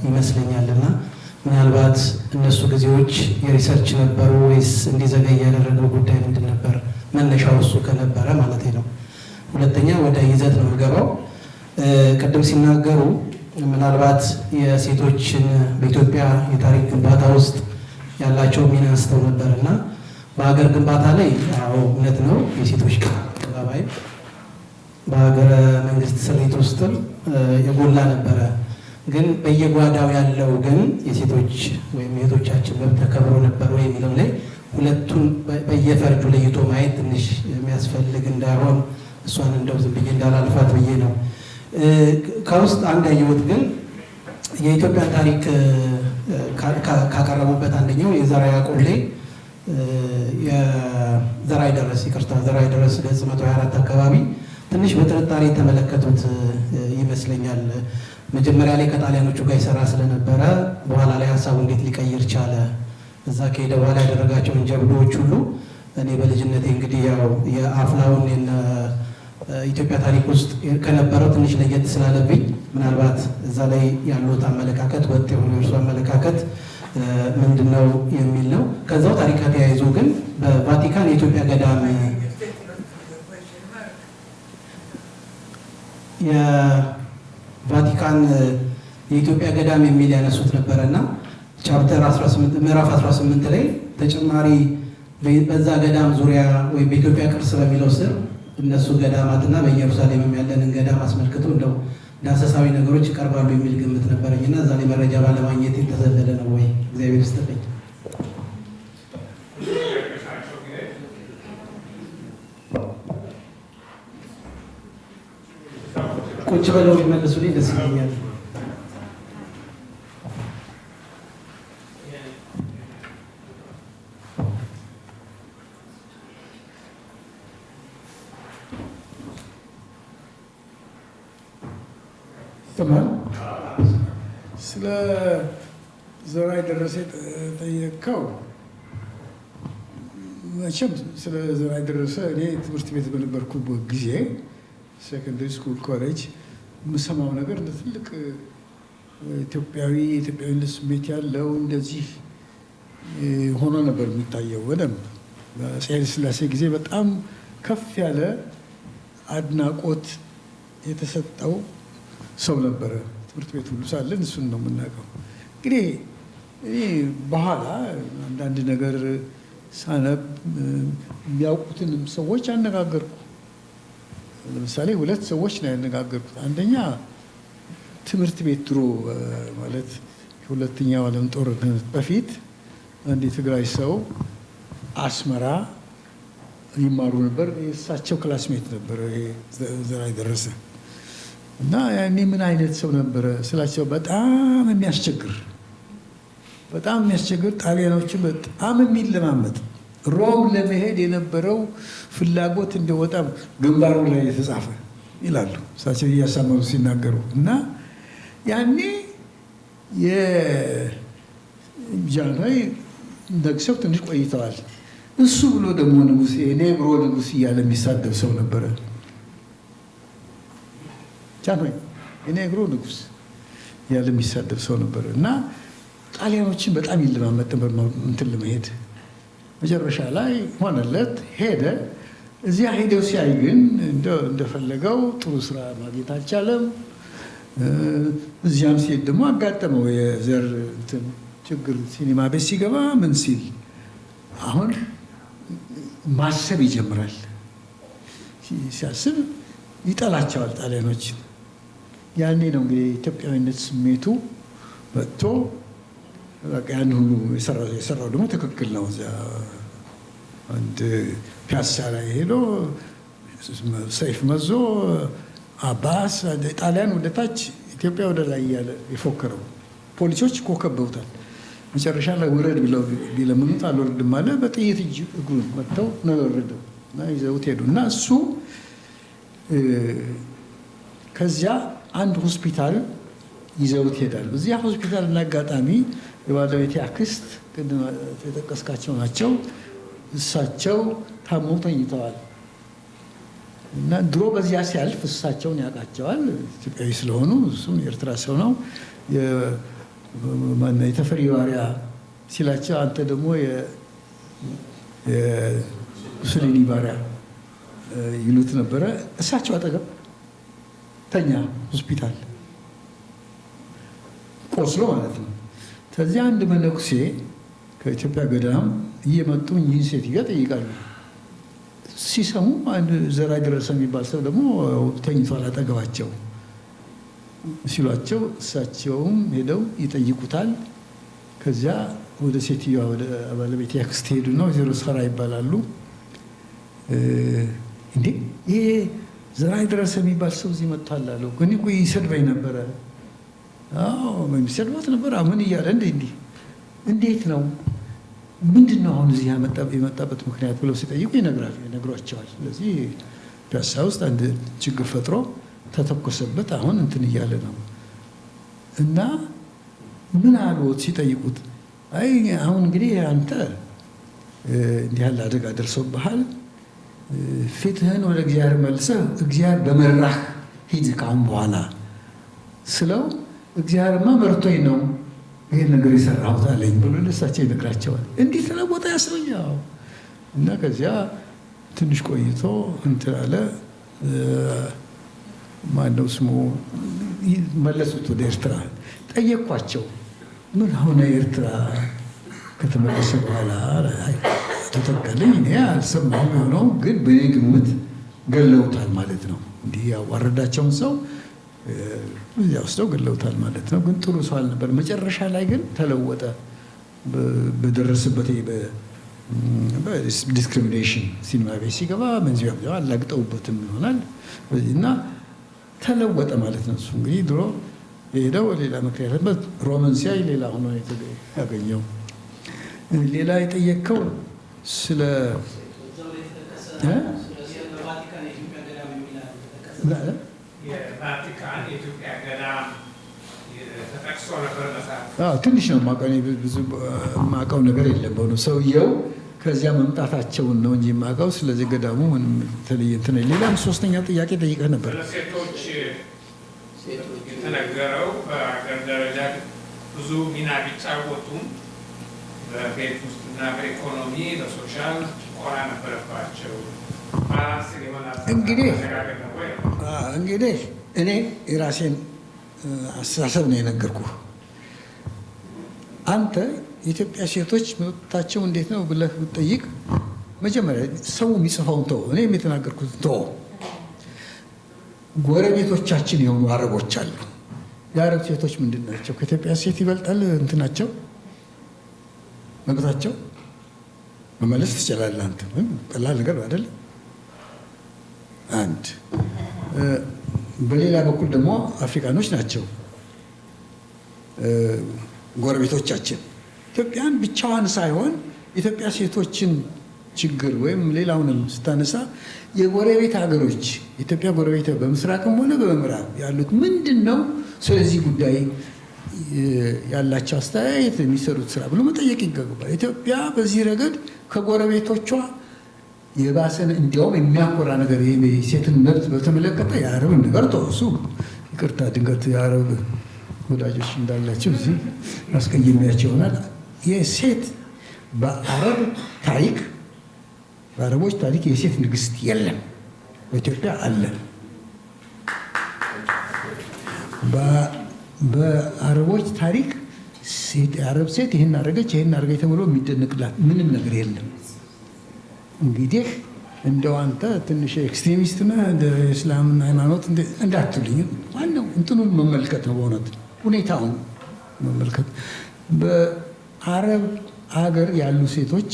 ይመስለኛልና ምናልባት እነሱ ጊዜዎች የሪሰርች ነበሩ ወይስ እንዲዘገይ ያደረገው ጉዳይ ምንድን ነበር? መነሻው እሱ ከነበረ ማለት ነው። ሁለተኛ ወደ ይዘት ነው የምገባው። ቅድም ሲናገሩ ምናልባት የሴቶችን በኢትዮጵያ የታሪክ ግንባታ ውስጥ ያላቸው ሚና አንስተው ነበር እና በሀገር ግንባታ ላይ አዎ እውነት ነው የሴቶች አባባይ በሀገረ መንግስት ስሪት ውስጥም የጎላ ነበረ። ግን በየጓዳው ያለው ግን የሴቶች ወይም የእህቶቻችን መብት ተከብሮ ነበር ወይ የሚለው ላይ ሁለቱን በየፈርጁ ለይቶ ማየት ትንሽ የሚያስፈልግ እንዳይሆን እሷን እንደው ዝም ብዬ እንዳላልፋት ብዬ ነው። ከውስጥ አንድ ያየሁት ግን የኢትዮጵያን ታሪክ ካቀረቡበት አንደኛው የዘርዓ ያዕቆብ ላይ የዘርዓ ይደረስ ዘርዓ ይደረስ ገጽ 124 አካባቢ ትንሽ በጥርጣሬ የተመለከቱት ይመስለኛል። መጀመሪያ ላይ ከጣሊያኖቹ ጋር ይሰራ ስለነበረ በኋላ ላይ ሀሳቡ እንዴት ሊቀይር ቻለ? እዛ ከሄደ በኋላ ያደረጋቸውን ጀብዶዎች ሁሉ እኔ በልጅነቴ እንግዲህ ያው የአፍላውን ኢትዮጵያ ታሪክ ውስጥ ከነበረው ትንሽ ለየት ስላለብኝ ምናልባት እዛ ላይ ያሉት አመለካከት ወጥ የሆኑ የእርሱ አመለካከት ምንድነው የሚል ነው። ከዛው ታሪክ ተያይዞ ግን በቫቲካን የኢትዮጵያ ገዳም የቫቲካን የኢትዮጵያ ገዳም የሚል ያነሱት ነበረና ቻፕተር 18 ምዕራፍ 18 ላይ ተጨማሪ በዛ ገዳም ዙሪያ ወይም በኢትዮጵያ ቅርስ በሚለው ስር እነሱ ገዳማትና በኢየሩሳሌም ያለንን ገዳም አስመልክቶ እንደው ዳሰሳዊ ነገሮች ይቀርባሉ የሚል ግምት ነበረኝና እዛ ላይ መረጃ ባለማግኘት የተዘለለ ነው ወይ? እግዚአብሔር ይስጥልኝ። ቁጭ ብለው ቢመልሱልኝ ደስ ይለኛል። ስለ ዘርዓ ይደረስ ጠየቅከው። መቼም ስለ ዘርዓ ይደረስ እኔ ትምህርት ቤት በነበርኩበት ጊዜ ሴኮንደሪ ስኩል ኮሌጅ የምሰማው ነገር እንደ ትልቅ ኢትዮጵያዊነት ስሜት ያለው እንደዚህ ሆኖ ነበር የሚታየው። በደንብ በአፄ ኃይለ ሥላሴ ጊዜ በጣም ከፍ ያለ አድናቆት የተሰጠው ሰው ነበረ። ትምህርት ቤት ሁሉ ሳለን እሱን ነው የምናውቀው። እንግዲህ እኔ በኋላ አንዳንድ ነገር ሳነብ የሚያውቁትንም ሰዎች አነጋገርኩ። ለምሳሌ ሁለት ሰዎች ነው ያነጋገርኩት። አንደኛ ትምህርት ቤት ድሮ ማለት የሁለተኛው ዓለም ጦርነት በፊት አንድ የትግራይ ሰው አስመራ ይማሩ ነበር። የእሳቸው ክላስሜት ነበረ ዘርዓ ይደረስ እና ያኔ ምን አይነት ሰው ነበረ ስላቸው በጣም የሚያስቸግር ጣሊያኖችን በጣም የሚለማመጥ ሮም ለመሄድ የነበረው ፍላጎት እንደወጣ ግንባሩ ላይ የተጻፈ ይላሉ እሳቸው እያሳመሩ ሲናገሩ። እና ያኔ የጃንሆይ ነግሰው ትንሽ ቆይተዋል። እሱ ብሎ ደግሞ ንጉሥ የኔግሮ ንጉሥ እያለ የሚሳደብ ሰው ነበረ። ጃንሆይ የኔግሮ ንጉሥ እያለ የሚሳደብ ሰው ነበረ እና ጣሊያኖችን በጣም ይለማመጥ ነበር እንትን ለመሄድ። መጨረሻ ላይ ሆነለት፣ ሄደ። እዚያ ሄደው ሲያይ ግን እንደፈለገው ጥሩ ስራ ማግኘት አልቻለም። እዚያም ሲሄድ ደግሞ አጋጠመው የዘር ችግር። ሲኒማ ቤት ሲገባ ምን ሲል አሁን ማሰብ ይጀምራል። ሲያስብ ይጠላቸዋል ጣሊያኖችን። ያኔ ነው እንግዲህ ኢትዮጵያዊነት ስሜቱ መጥቶ በቃ ያን ሁሉ የሰራው ደግሞ ትክክል ነው። እዚያ አንድ ፒያሳ ላይ ሄዶ ሰይፍ መዞ አባስ ጣሊያን ወደ ታች ኢትዮጵያ ወደ ላይ እያለ የፎከረው ፖሊሶች እኮ ከበውታል። መጨረሻ ላይ ውረድ ብለው ቢለምኑት አልወርድም አለ። በጥይት እጅ እግሩን መጥተው ነው የወረደው እና ይዘውት ሄዱ እና እሱ ከዚያ አንድ ሆስፒታል ይዘውት ይሄዳል። እዚያ ሆስፒታል እና አጋጣሚ የባለቤቴ አክስት ቅድም የጠቀስካቸው ናቸው። እሳቸው ታመው ተኝተዋል እና ድሮ በዚያ ሲያልፍ እሳቸውን ያውቃቸዋል ኢትዮጵያዊ ስለሆኑ፣ እሱም የኤርትራ ሰው ነው። የተፈሪ ባሪያ ሲላቸው አንተ ደግሞ ሙሶሊኒ ባሪያ ይሉት ነበረ። እሳቸው አጠገብ ተኛ ሆስፒታል ቆስሎ ማለት ነው። ከዚያ አንድ መነኩሴ ከኢትዮጵያ ገዳም እየመጡ ይህን ሴትዮ ይጠይቃሉ። ሲሰሙ አንድ ዘራይ ደረሰ የሚባል ሰው ደግሞ ተኝቷል አጠገባቸው ሲሏቸው እሳቸውም ሄደው ይጠይቁታል። ከዚያ ወደ ሴትዮዋ ወደ ባለቤት ያክስት ሄዱና ወይዘሮ ሰራ ይባላሉ። እንዴ ይሄ ዘራይ ደረሰ የሚባል ሰው እዚህ መጥቷል አለው። ግን እኮ ይሰድበኝ ነበረ። አዎ የሚሰድባት ነበር። ምን እያለ እንዴት ነው ምንድን ነው አሁን እዚህ የመጣበት ምክንያት ብለው ሲጠይቁ ይነግሯቸዋል። ስለዚህ ፒያሳ ውስጥ አንድ ችግር ፈጥሮ ተተኮሰበት። አሁን እንትን እያለ ነው እና ምን አልዎት ሲጠይቁት፣ አይ አሁን እንግዲህ አንተ እንዲህ ያለ አደጋ ደርሶብሃል፣ ፊትህን ወደ እግዚአብሔር መልሰህ እግዚአብሔር በመራህ ሂድ ካሁን በኋላ ስለው፣ እግዚአብሔርማ መርቶኝ ነው ይህን ነገር የሰራሁት አለኝ ብሎ ለእሳቸው ይነግራቸዋል። እንዲህ ተለወጠ ያስበኛው እና ከዚያ ትንሽ ቆይቶ እንትን አለ። ማነው ስሙ መለሱት ወደ ኤርትራ። ጠየኳቸው ምን ሆነ ኤርትራ ከተመለሰ በኋላ ተጠቀልኝ። እኔ አልሰማሁም የሆነው ግን በእኔ ግምት ገለውታል ማለት ነው። እንዲህ ያዋረዳቸውን ሰው እዚያ ወስደው ገለውታል ማለት ነው። ግን ጥሩ ሰው አልነበር። መጨረሻ ላይ ግን ተለወጠ። በደረሰበት በዲስክሪሚኔሽን ሲኒማ ቤት ሲገባ መንዚያ አላግጠውበትም ይሆናል እና ተለወጠ ማለት ነው። እሱ እንግዲህ ድሮ የሄደው ሌላ ምክንያት ሮመን ሲያይ ሌላ ሆኖ ያገኘው። ሌላ የጠየቀው ስለ የቫቲካን የኢትዮጵያ ገዳም ተጠቅሶ ነበር መጽሐፍ። ትንሽ ነው የማውቀው፣ ብዙ የማውቀው ነገር የለም በሆነ ሰውየው ከዚያ መምጣታቸውን ነው እንጂ የማውቀው። ስለዚህ ገዳሙ ምንም የተለየ እንትን። ሌላም ሶስተኛ ጥያቄ ጠይቀህ ነበር። ሴቶች የተነገረው በሀገር ደረጃ ብዙ ሚና ቢጫወቱም በቤት ውስጥና በኢኮኖሚ በሶሻል ጭቆና ነበረባቸው። ባላንስ እንግዲህ እኔ የራሴን አስተሳሰብ ነው የነገርኩህ። አንተ የኢትዮጵያ ሴቶች መብታቸው እንዴት ነው ብለህ ብትጠይቅ መጀመሪያ ሰው የሚጽፈውን ተው፣ እኔ የተናገርኩት ተው። ጎረቤቶቻችን የሆኑ አረቦች አሉ። የአረብ ሴቶች ምንድን ናቸው? ከኢትዮጵያ ሴት ይበልጣል እንትናቸው መብታቸው? መመለስ ትችላለህ አንተ። ቀላል ነገር አይደለም። አንድ በሌላ በኩል ደግሞ አፍሪካኖች ናቸው ጎረቤቶቻችን። ኢትዮጵያን ብቻዋን ሳይሆን ኢትዮጵያ ሴቶችን ችግር ወይም ሌላውንም ስታነሳ የጎረቤት ሀገሮች ኢትዮጵያ ጎረቤት በምስራቅም ሆነ በምዕራብ ያሉት ምንድን ነው ስለዚህ ጉዳይ ያላቸው አስተያየት የሚሰሩት ስራ ብሎ መጠየቅ ይገባል። ኢትዮጵያ በዚህ ረገድ ከጎረቤቶቿ የባሰን እንዲያውም የሚያኮራ ነገር የሴትን መብት በተመለከተ የአረብን ነገር ተወሱ። ይቅርታ ድንገት የአረብ ወዳጆች እንዳላቸው እዚህ አስቀይሜያቸው ይሆናል። የሴት በአረብ ታሪክ በአረቦች ታሪክ የሴት ንግስት የለም። በኢትዮጵያ አለ። በአረቦች ታሪክ የአረብ ሴት ይህን አደረገች ይህን አደረገች ተብሎ የሚደንቅላት ምንም ነገር የለም። እንግዲህ እንደው አንተ ትንሽ ኤክስትሪሚስት ነህ እንደ እስላምን ሃይማኖት እንዳትሉኝ፣ ዋናው እንትኑን መመልከት ነው። በእውነት ሁኔታውን መመልከት። በአረብ ሀገር ያሉ ሴቶች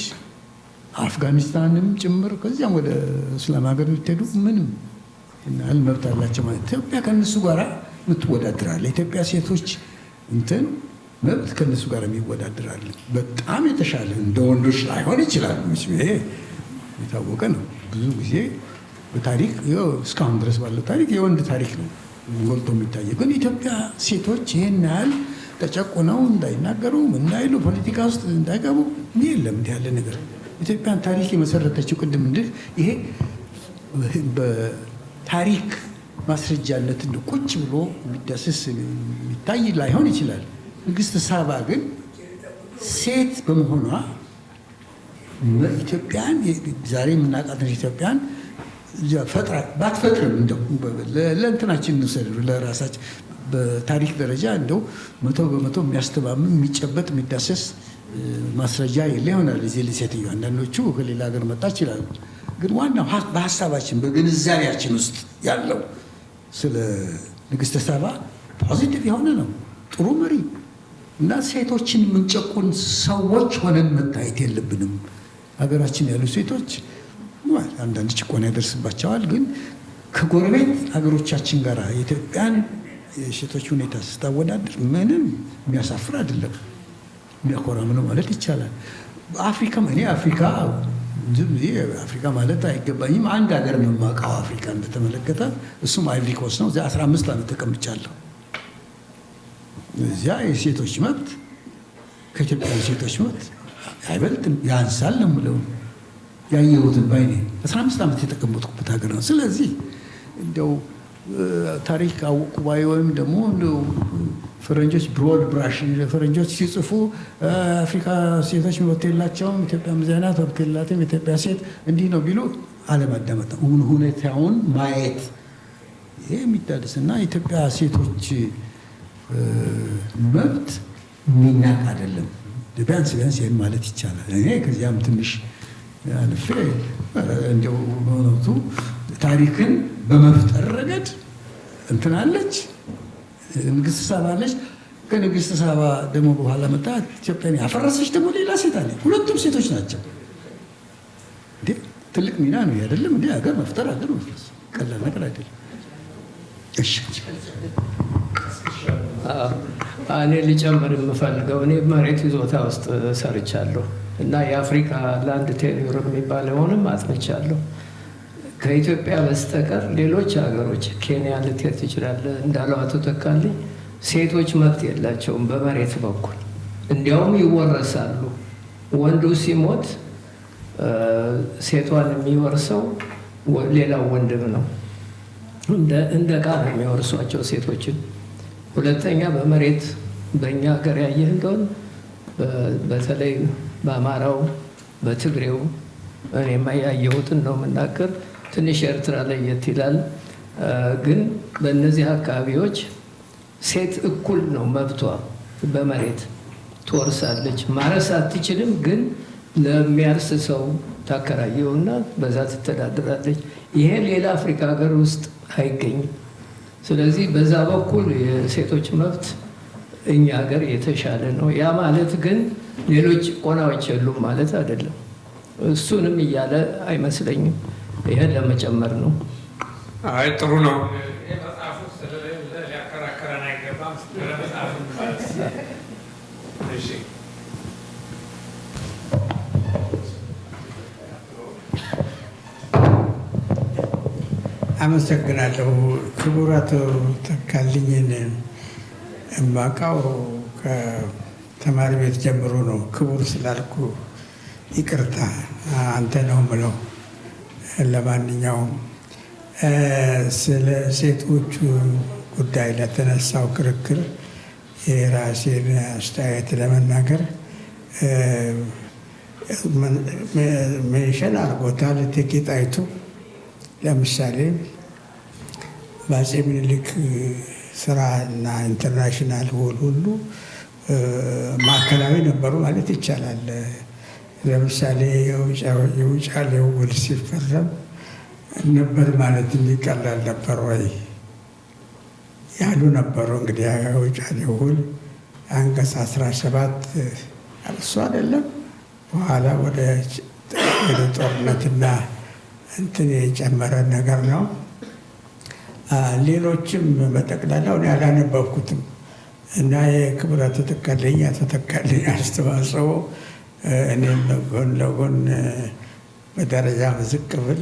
አፍጋኒስታንም ጭምር ከዚያም ወደ እስላም ሀገር ብትሄዱ ምንም ያህል መብት አላቸው ማለት። ኢትዮጵያ ከእነሱ ጋር ምትወዳድራለ። ኢትዮጵያ ሴቶች እንትን መብት ከእነሱ ጋር የሚወዳድራለ በጣም የተሻለ እንደ ወንዶች ላይሆን ይችላል። ይሄ የታወቀ ነው። ብዙ ጊዜ በታሪክ እስካሁን ድረስ ባለው ታሪክ የወንድ ታሪክ ነው ጎልቶ የሚታየው። ግን ኢትዮጵያ ሴቶች ይህን ያህል ተጨቁነው እንዳይናገሩ እንዳይሉ ፖለቲካ ውስጥ እንዳይገቡ የለም እንዲህ ያለ ነገር። ኢትዮጵያን ታሪክ የመሰረተችው ቅድም እንድል ይሄ በታሪክ ማስረጃነት ቁጭ ብሎ የሚዳስስ የሚታይ ላይሆን ይችላል። ንግስት ሳባ ግን ሴት በመሆኗ ኢትዮጵያን ዛሬ የምናውቃትን ኢትዮጵያን ፈጥራ ባትፈጥርም እንደው ለእንትናችን እንውሰድ ለራሳችን በታሪክ ደረጃ እንደው 100% የሚያስተማምን የሚጨበጥ የሚዳሰስ ማስረጃ የለ ይሆናል። እዚህ ሴትዮ አንዳንዶቹ ከሌላ ሀገር መጣ ይችላሉ። ግን ዋናው በሀሳባችን በግንዛቤያችን ውስጥ ያለው ስለ ንግሥተ ሳባ ፖዚቲቭ የሆነ ነው። ጥሩ መሪ እና ሴቶችን የምንጨቁን ሰዎች ሆነን መታየት የለብንም። ሀገራችን ያሉ ሴቶች አንዳንድ ጭቆና ያደርስባቸዋል። ግን ከጎረቤት ሀገሮቻችን ጋር የኢትዮጵያን የሴቶች ሁኔታ ስታወዳድር ምንም የሚያሳፍር አይደለም፣ የሚያኮራም ነው ማለት ይቻላል። በአፍሪካም እኔ አፍሪካ ማለት አይገባኝም። አንድ ሀገር ነው የማውቀው አፍሪካን በተመለከተ እሱም አይቭሪ ኮስት ነው። እዚያ 15 ዓመት ተቀምጫለሁ። እዚያ የሴቶች መብት ከኢትዮጵያ የሴቶች መብት አይበልጥም፣ ያንሳል ነው የምለው። ያየሁትን ባይኔ 15 ዓመት የተቀመጥኩበት ሀገር ነው። ስለዚህ እንደው ታሪክ አወቁ ባይ ወይም ደግሞ እንደው ፈረንጆች ብሮድ ብራሽ ፈረንጆች ሲጽፉ አፍሪካ ሴቶች መብት የላቸውም፣ ኢትዮጵያ ምዛና መብት የላትም፣ ኢትዮጵያ ሴት እንዲህ ነው ቢሉ አለማዳመጥ፣ ሁኔታውን ማየት ይሄ የሚዳደስ እና ኢትዮጵያ ሴቶች መብት የሚናቅ አይደለም። ቢያንስ ይህን ማለት ይቻላል። እኔ ከዚያም ትንሽ አልፌ እንደው በእውነቱ ታሪክን በመፍጠር ረገድ እንትናለች ንግሥተ ሳባ አለች። ከንግሥተ ሳባ ደግሞ በኋላ መጣ ኢትዮጵያን ያፈረሰች ደግሞ ሌላ ሴት አለች። ሁለቱም ሴቶች ናቸው። እንዴ ትልቅ ሚና ነው አይደለም? እንዴ ሀገር መፍጠር ሀገር መፍረስ ቀላል ነገር አይደለም። እሺ እኔ ልጨምር የምፈልገው እኔ መሬት ይዞታ ውስጥ ሰርቻለሁ እና የአፍሪካ ላንድ ቴኒዮር የሚባለውንም አጥንቻለሁ። ከኢትዮጵያ በስተቀር ሌሎች ሀገሮች ኬንያ ልትሄድ ትችላለህ፣ እንዳለው አቶ ተካልኝ ሴቶች መብት የላቸውም በመሬት በኩል እንዲያውም ይወረሳሉ። ወንዱ ሲሞት ሴቷን የሚወርሰው ሌላው ወንድም ነው። እንደ ዕቃ ነው የሚወርሷቸው ሴቶችን። ሁለተኛ በመሬት በእኛ ሀገር ያየህ እንደሆን በተለይ በአማራው በትግሬው እኔማ ያየሁትን ነው የምናገር። ትንሽ ኤርትራ ለየት ይላል። ግን በእነዚህ አካባቢዎች ሴት እኩል ነው መብቷ። በመሬት ትወርሳለች። ማረስ አትችልም፣ ግን ለሚያርስ ሰው ታከራየውና በዛ ትተዳደራለች። ይሄ ሌላ አፍሪካ ሀገር ውስጥ አይገኝም። ስለዚህ በዛ በኩል የሴቶች መብት እኛ ሀገር የተሻለ ነው። ያ ማለት ግን ሌሎች ጭቆናዎች የሉም ማለት አይደለም። እሱንም እያለ አይመስለኝም። ይሄን ለመጨመር ነው። አይ ጥሩ ነው። መጽሐፉ ሊያከራከረን አይገባም። እሺ አመሰግናለሁ። ክቡር አቶ ተካልኝን እማውቀው ከተማሪ ቤት ጀምሮ ነው። ክቡር ስላልኩ ይቅርታ አንተ ነው የምለው። ለማንኛውም ስለ ሴቶቹ ጉዳይ ለተነሳው ክርክር የራሴን አስተያየት ለመናገር ሜንሽን አድርጎታል እቴጌ ጣይቱ። ለምሳሌ በአፄ ምኒልክ ስራ እና ኢንተርናሽናል ሆል ሁሉ ማዕከላዊ ነበሩ ማለት ይቻላል። ለምሳሌ የውጫሌ ውል ሲፈረም ነበር ማለት የሚቀላል ነበር ወይ ያሉ ነበሩ። እንግዲህ የውጫሌ ውል አንቀጽ 17 እሱ አይደለም በኋላ ወደ ጦርነትና እንትን የጨመረ ነገር ነው። ሌሎችም በጠቅላላው እኔ አላነበብኩትም እና የክቡር አቶ ተካልኝ አስተዋጽኦ እኔም ጎን ለጎን በደረጃ ዝቅ ብል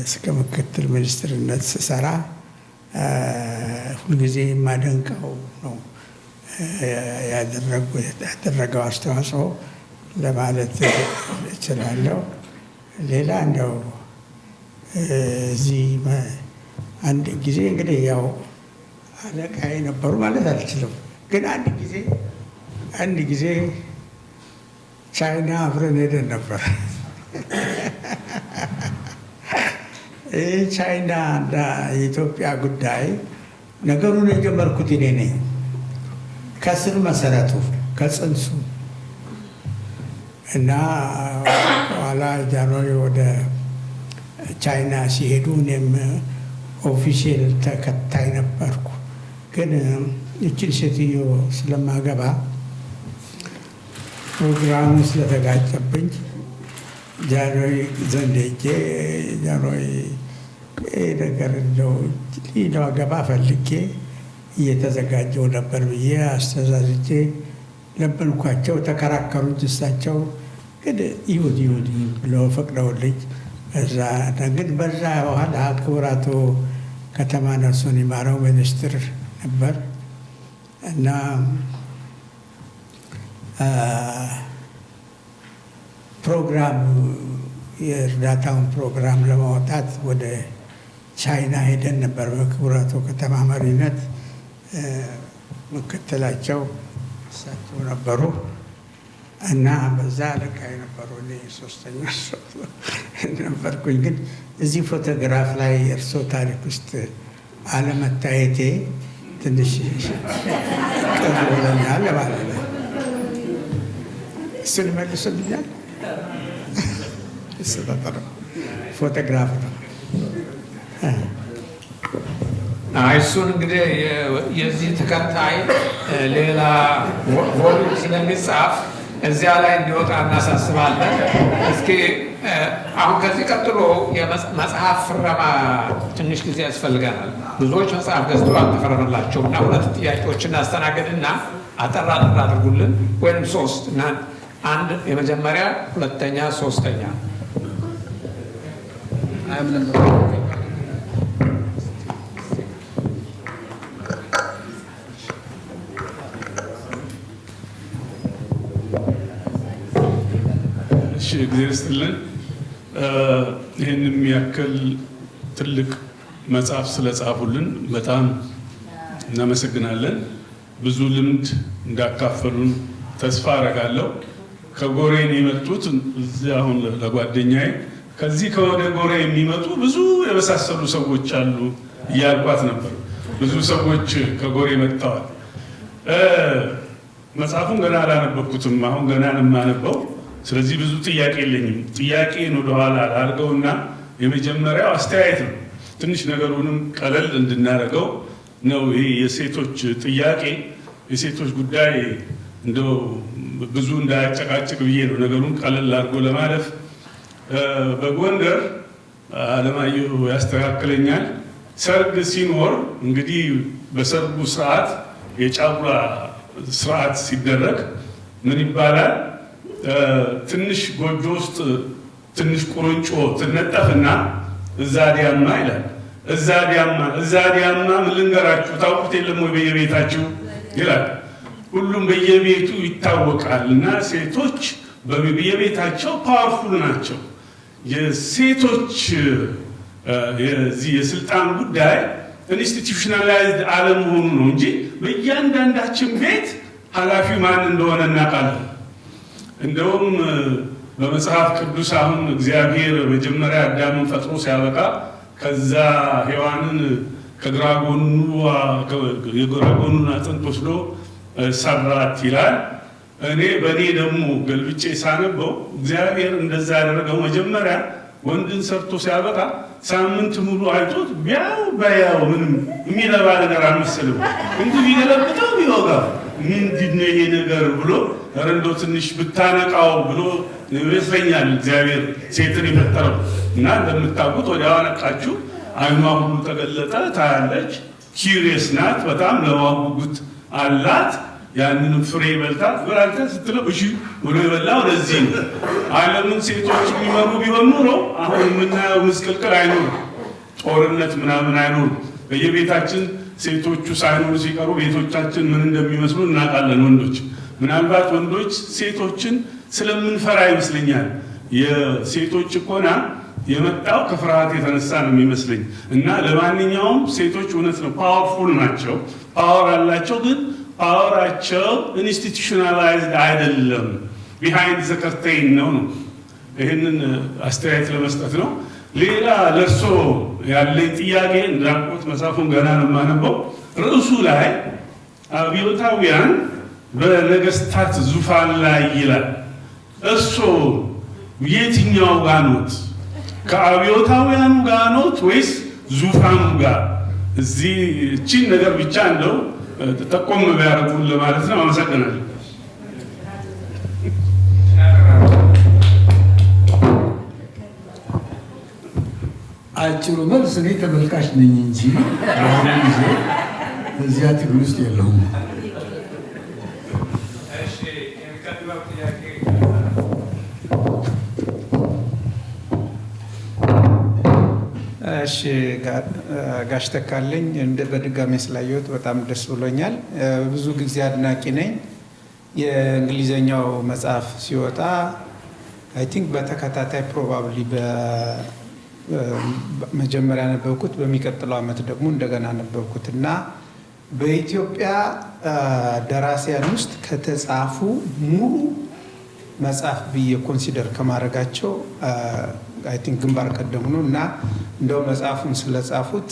እስከ ምክትል ሚኒስትርነት ስሰራ ሁልጊዜ የማደንቀው ነው ያደረገው አስተዋጽኦ ለማለት እችላለሁ። ሌላ እንደው እዚህ አንድ ጊዜ እንግዲህ ያው አለቃ የነበሩ ማለት አልችልም፣ ግን አንድ ጊዜ ቻይና አብረን ሄደን ነበር። ይህ ቻይና እና የኢትዮጵያ ጉዳይ ነገሩን የጀመርኩት እኔ ነኝ። ከስር መሰረቱ ከጽንሱ እና ኋላ ጃንሆይ ወደ ቻይና ሲሄዱ እኔም ኦፊሴል ተከታይ ነበርኩ። ግን ይችን ሴትዮ ስለማገባ ፕሮግራሙ ስለተጋጨብኝ ጃንሆይ ዘንድ ሄጄ ጃንሆይ ነገር እንደው አገባ ፈልጌ እየተዘጋጀው ነበር ብዬ አስተዛዝቼ ለበልኳቸው። ተከራከሩኝ። እሳቸው ግን ይሁን ብለው ፈቅደውልኝ ግን በዛ በኋላ ክቡር አቶ ከተማ ነፍሱን ይማረው ሚኒስትር ነበር እና ፕሮግራም የእርዳታውን ፕሮግራም ለማውጣት ወደ ቻይና ሄደን ነበር። በክቡር አቶ ከተማ መሪነት መከተላቸው እሳቸው ነበሩ እና በዛ አለቃ የነበሩ እኔ ሶስተኛ ነበርኩኝ። ግን እዚህ ፎቶግራፍ ላይ የእርስዎ ታሪክ ውስጥ አለመታየቴ ትንሽ ቅር ብሎኛል ማለት ነው። እሱን መልሶልኛል። ፎቶግራፍ ነው። እሱን እንግዲህ የዚህ ተከታይ ሌላ ቮሉም ስለሚጻፍ እዚያ ላይ እንዲወጣ እናሳስባለን። እስኪ አሁን ከዚህ ቀጥሎ የመጽሐፍ ፍረማ ትንሽ ጊዜ ያስፈልገናል። ብዙዎች መጽሐፍ ገዝተው አልተፈረመላቸውም እና 2 ጥያቄዎችን እናስተናገድና አጠር አድርጉልን፣ ወይም 3 እና 1 የመጀመሪያ፣ 2ኛ፣ 3ኛ እግዚአብሔር ይስጥልን። ይህን የሚያክል ትልቅ መጽሐፍ ስለጻፉልን በጣም እናመሰግናለን። ብዙ ልምድ እንዳካፈሉን ተስፋ አረጋለሁ። ከጎሬን የመጡት እዚህ አሁን ለጓደኛዬ ከዚህ ከወደ ጎሬ የሚመጡ ብዙ የመሳሰሉ ሰዎች አሉ እያልኳት ነበር። ብዙ ሰዎች ከጎሬ መጥተዋል። መጽሐፉን ገና አላነበብኩትም። አሁን ገና ነው የማነበው። ስለዚህ ብዙ ጥያቄ የለኝም። ጥያቄን ወደኋላ ላድርገውና የመጀመሪያው አስተያየት ነው። ትንሽ ነገሩንም ቀለል እንድናደርገው ነው። ይሄ የሴቶች ጥያቄ የሴቶች ጉዳይ እንደው ብዙ እንዳያጨቃጭቅ ብዬ ነው ነገሩን ቀለል አድርጎ ለማለፍ። በጎንደር አለማየሁ ያስተካክለኛል። ሰርግ ሲኖር እንግዲህ በሰርጉ ስርዓት የጫጉላ ስርዓት ሲደረግ ምን ይባላል? ትንሽ ጎጆ ውስጥ ትንሽ ቁርንጮ ትነጠፍና እዛ ዲያማ ይላል። እዛ ዲያማ ምን ልንገራችሁ፣ ታውቁት የለም ወይ በየቤታችሁ ይላል። ሁሉም በየቤቱ ይታወቃል። እና ሴቶች በየቤታቸው ፓወርፉል ናቸው። የሴቶች የዚህ የስልጣን ጉዳይ ኢንስቲትዩሽናላይዝድ አለመሆኑ ነው እንጂ በእያንዳንዳችን ቤት ኃላፊው ማን እንደሆነ እናውቃለን። እንደውም በመጽሐፍ ቅዱስ አሁን እግዚአብሔር መጀመሪያ አዳምን ፈጥሮ ሲያበቃ ከዛ ሔዋንን ከግራ ጎኑን አጥንት ወስዶ ሰራት ይላል። በእኔ ደግሞ ገልብጬ ሳነበው እግዚአብሔር እንደዛ ያደረገው መጀመሪያ ወንድን ሰርቶ ሲያበቃ ሳምንት ሙሉ አይቶት ቢያው ምንም የሚረባ ነገር አልመሰለው። እንዲህ ቢገለብጠው ቢወጋው ምንድን ነው ይሄ ነገር ብሎ እንደው ትንሽ ብታነቃው ብሎ ይመስለኛል እግዚአብሔር ሴትን የፈጠረው። እና እንደምታውቁት ወዲያው አነቃችሁ፣ አይኗ ሁሉ ተገለጠ፣ ታያለች፣ ኪሪየስ ናት፣ በጣም ለማጉጉት አላት። ያንንም ፍሬ በልታ ብራንተ ስትለው እሺ ብሎ የበላው ለዚህ ነው። ዓለምን ሴቶች የሚመሩ ቢሆን ኖሮ አሁን የምናየው ምስቅልቅል አይኖርም፣ ጦርነት ምናምን አይኖርም። በየቤታችን ሴቶቹ ሳይኖሩ ሲቀሩ ቤቶቻችን ምን እንደሚመስሉ እናውቃለን። ወንዶች ምናልባት ወንዶች ሴቶችን ስለምንፈራ ይመስለኛል። የሴቶች ጭቆና የመጣው ከፍርሃት የተነሳ ነው የሚመስለኝ። እና ለማንኛውም ሴቶች እውነት ነው ፓወርፉል ናቸው፣ ፓወር አላቸው። ግን ፓወራቸው ኢንስቲትዩሽናላይዝድ አይደለም። ቢሃይንድ ዘ ከርቴን ነው። ይህንን አስተያየት ለመስጠት ነው። ሌላ ለእርሶ ያለኝ ጥያቄ እንዳልኩት መጽሐፉን ገና ነው የማነበው። ርዕሱ ላይ አብዮታውያን በነገስታት ዙፋን ላይ ይላል። እርሶ የትኛው ጋር ኖት? ከአብዮታውያኑ ጋር ኖት ወይስ ዙፋኑ ጋር? እዚህ እቺን ነገር ብቻ እንደው ጠቆም ቢያደርጉን ለማለት ነው። አመሰግናለሁ። አጭሩ መልስ እኔ ተመልካች ነኝ እንጂ ጊዜ በዚያ ትግል ውስጥ የለሁም። እሺ ጋሽ ተካልኝ በድጋሚ ስላየሁት በጣም ደስ ብሎኛል። ብዙ ጊዜ አድናቂ ነኝ። የእንግሊዘኛው መጽሐፍ ሲወጣ አይ ቲንክ በተከታታይ ፕሮባብሊ መጀመሪያ ነበብኩት፣ በሚቀጥለው ዓመት ደግሞ እንደገና ነበብኩት እና በኢትዮጵያ ደራሲያን ውስጥ ከተጻፉ ሙሉ መጽሐፍ ብዬ ኮንሲደር ከማድረጋቸው አይ ቲንክ ግንባር ቀደሙ ነው እና እንደው መጽሐፉን ስለጻፉት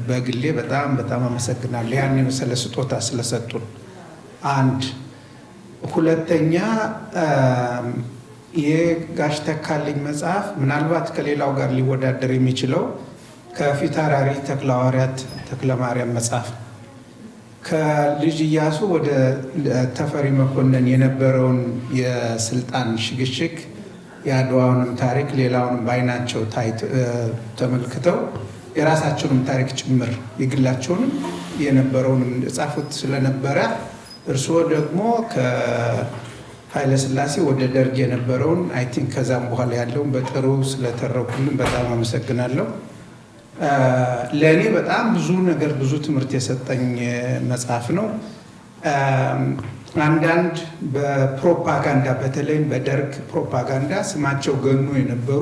በግሌ በጣም በጣም አመሰግናለሁ። ያን የመሰለ ስጦታ ስለሰጡን። አንድ ሁለተኛ የጋሽ ተካልኝ መጽሐፍ ምናልባት ከሌላው ጋር ሊወዳደር የሚችለው ከፊታውራሪ ተክለሐዋርያት ተክለማርያም መጽሐፍ ከልጅ ኢያሱ ወደ ተፈሪ መኮንን የነበረውን የስልጣን ሽግሽግ የአድዋውንም ታሪክ ሌላውንም በዓይናቸው ተመልክተው የራሳቸውንም ታሪክ ጭምር የግላቸውንም የነበረውንም ጻፉት ስለነበረ እርስዎ ደግሞ ከኃይለ ሥላሴ ወደ ደርግ የነበረውን አይ ቲንክ ከዛም በኋላ ያለውን በጥሩ ስለተረኩልን በጣም አመሰግናለሁ። ለእኔ በጣም ብዙ ነገር ብዙ ትምህርት የሰጠኝ መጽሐፍ ነው። አንዳንድ በፕሮፓጋንዳ በተለይም በደርግ ፕሮፓጋንዳ ስማቸው ገኖ የነበሩ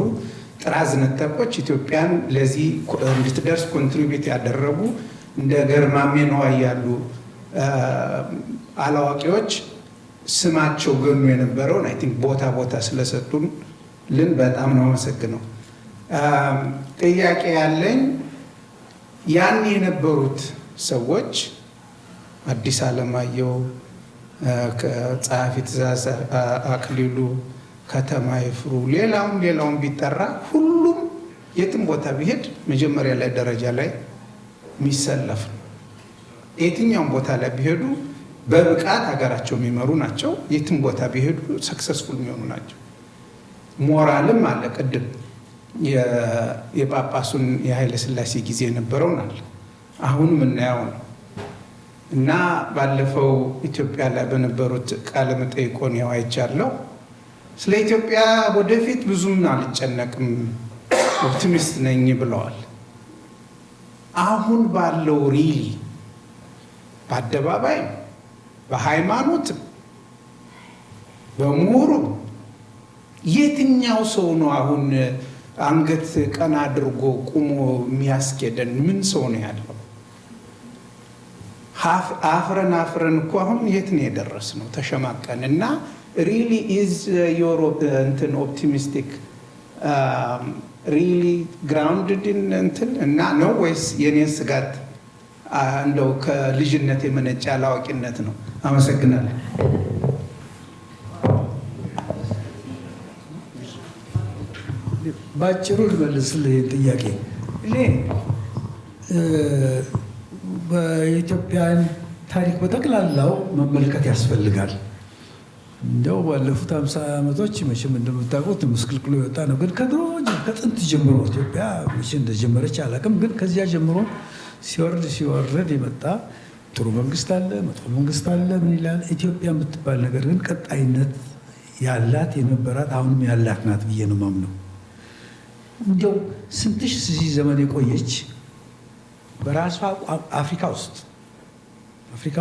ጥራዝ ነጠቆች ኢትዮጵያን ለዚህ እንድትደርስ ኮንትሪቢዩት ያደረጉ እንደ ገርማሜ ነዋይ ያሉ አላዋቂዎች ስማቸው ገኖ የነበረውን አይ ቲንክ ቦታ ቦታ ስለሰጡን ልን በጣም ነው አመሰግነው። ጥያቄ ያለኝ ያን የነበሩት ሰዎች አዲስ አለማየሁ፣ ጸሐፊ ትእዛዝ አክሊሉ፣ ከተማ ይፍሩ፣ ሌላውን ቢጠራ ሁሉም የትም ቦታ ቢሄድ መጀመሪያ ላይ ደረጃ ላይ የሚሰለፍ ነው። የትኛውም ቦታ ላይ ቢሄዱ በብቃት ሀገራቸው የሚመሩ ናቸው። የትም ቦታ ቢሄዱ ሰክሰስፉል የሚሆኑ ናቸው። ሞራልም አለ። ቅድም የጳጳሱን የኃይለ ሥላሴ ጊዜ የነበረውን አለ፣ አሁን የምናየው ነው እና ባለፈው ኢትዮጵያ ላይ በነበሩት ቃለ መጠይቆን ያው አይቻለሁ። ስለ ኢትዮጵያ ወደፊት ብዙም አልጨነቅም ኦፕቲሚስት ነኝ ብለዋል። አሁን ባለው ሪሊ በአደባባይ በሃይማኖት በምሁሩ የትኛው ሰው ነው አሁን አንገት ቀና አድርጎ ቁሞ የሚያስኬደን? ምን ሰው ነው ያለው? አፍረን እኮ አሁን የት ነው የደረስነው? ተሸማቀን እና ሪሊ ኢዝ ዮር እንትን ኦፕቲሚስቲክ ሪሊ ግራውንድድ እንትን እና ነው ወይስ የኔን ስጋት እንደው ከልጅነት የመነጨ አላዋቂነት ነው? አመሰግናለሁ። ባጭሩ ልመልስልህ ጥያቄ። እኔ በኢትዮጵያን ታሪክ በጠቅላላው መመልከት ያስፈልጋል። እንደው ባለፉት 50 ዓመቶች መቼም እንደምታውቁት ምስቅልቅሎ የወጣ ነው። ግን ከድሮ ከጥንት ጀምሮ ኢትዮጵያ መቼ እንደጀመረች አላውቅም። ግን ከዚያ ጀምሮ ሲወርድ የመጣ ጥሩ መንግስት አለ፣ መጥፎ መንግስት አለ። ምን ይላል ኢትዮጵያ የምትባል ነገር ግን ቀጣይነት ያላት የነበራት አሁንም ያላት ናት ብዬ ነው የማምነው። እንዲያው ስንት ሺህ ዘመን የቆየች በራሷ አፍሪካ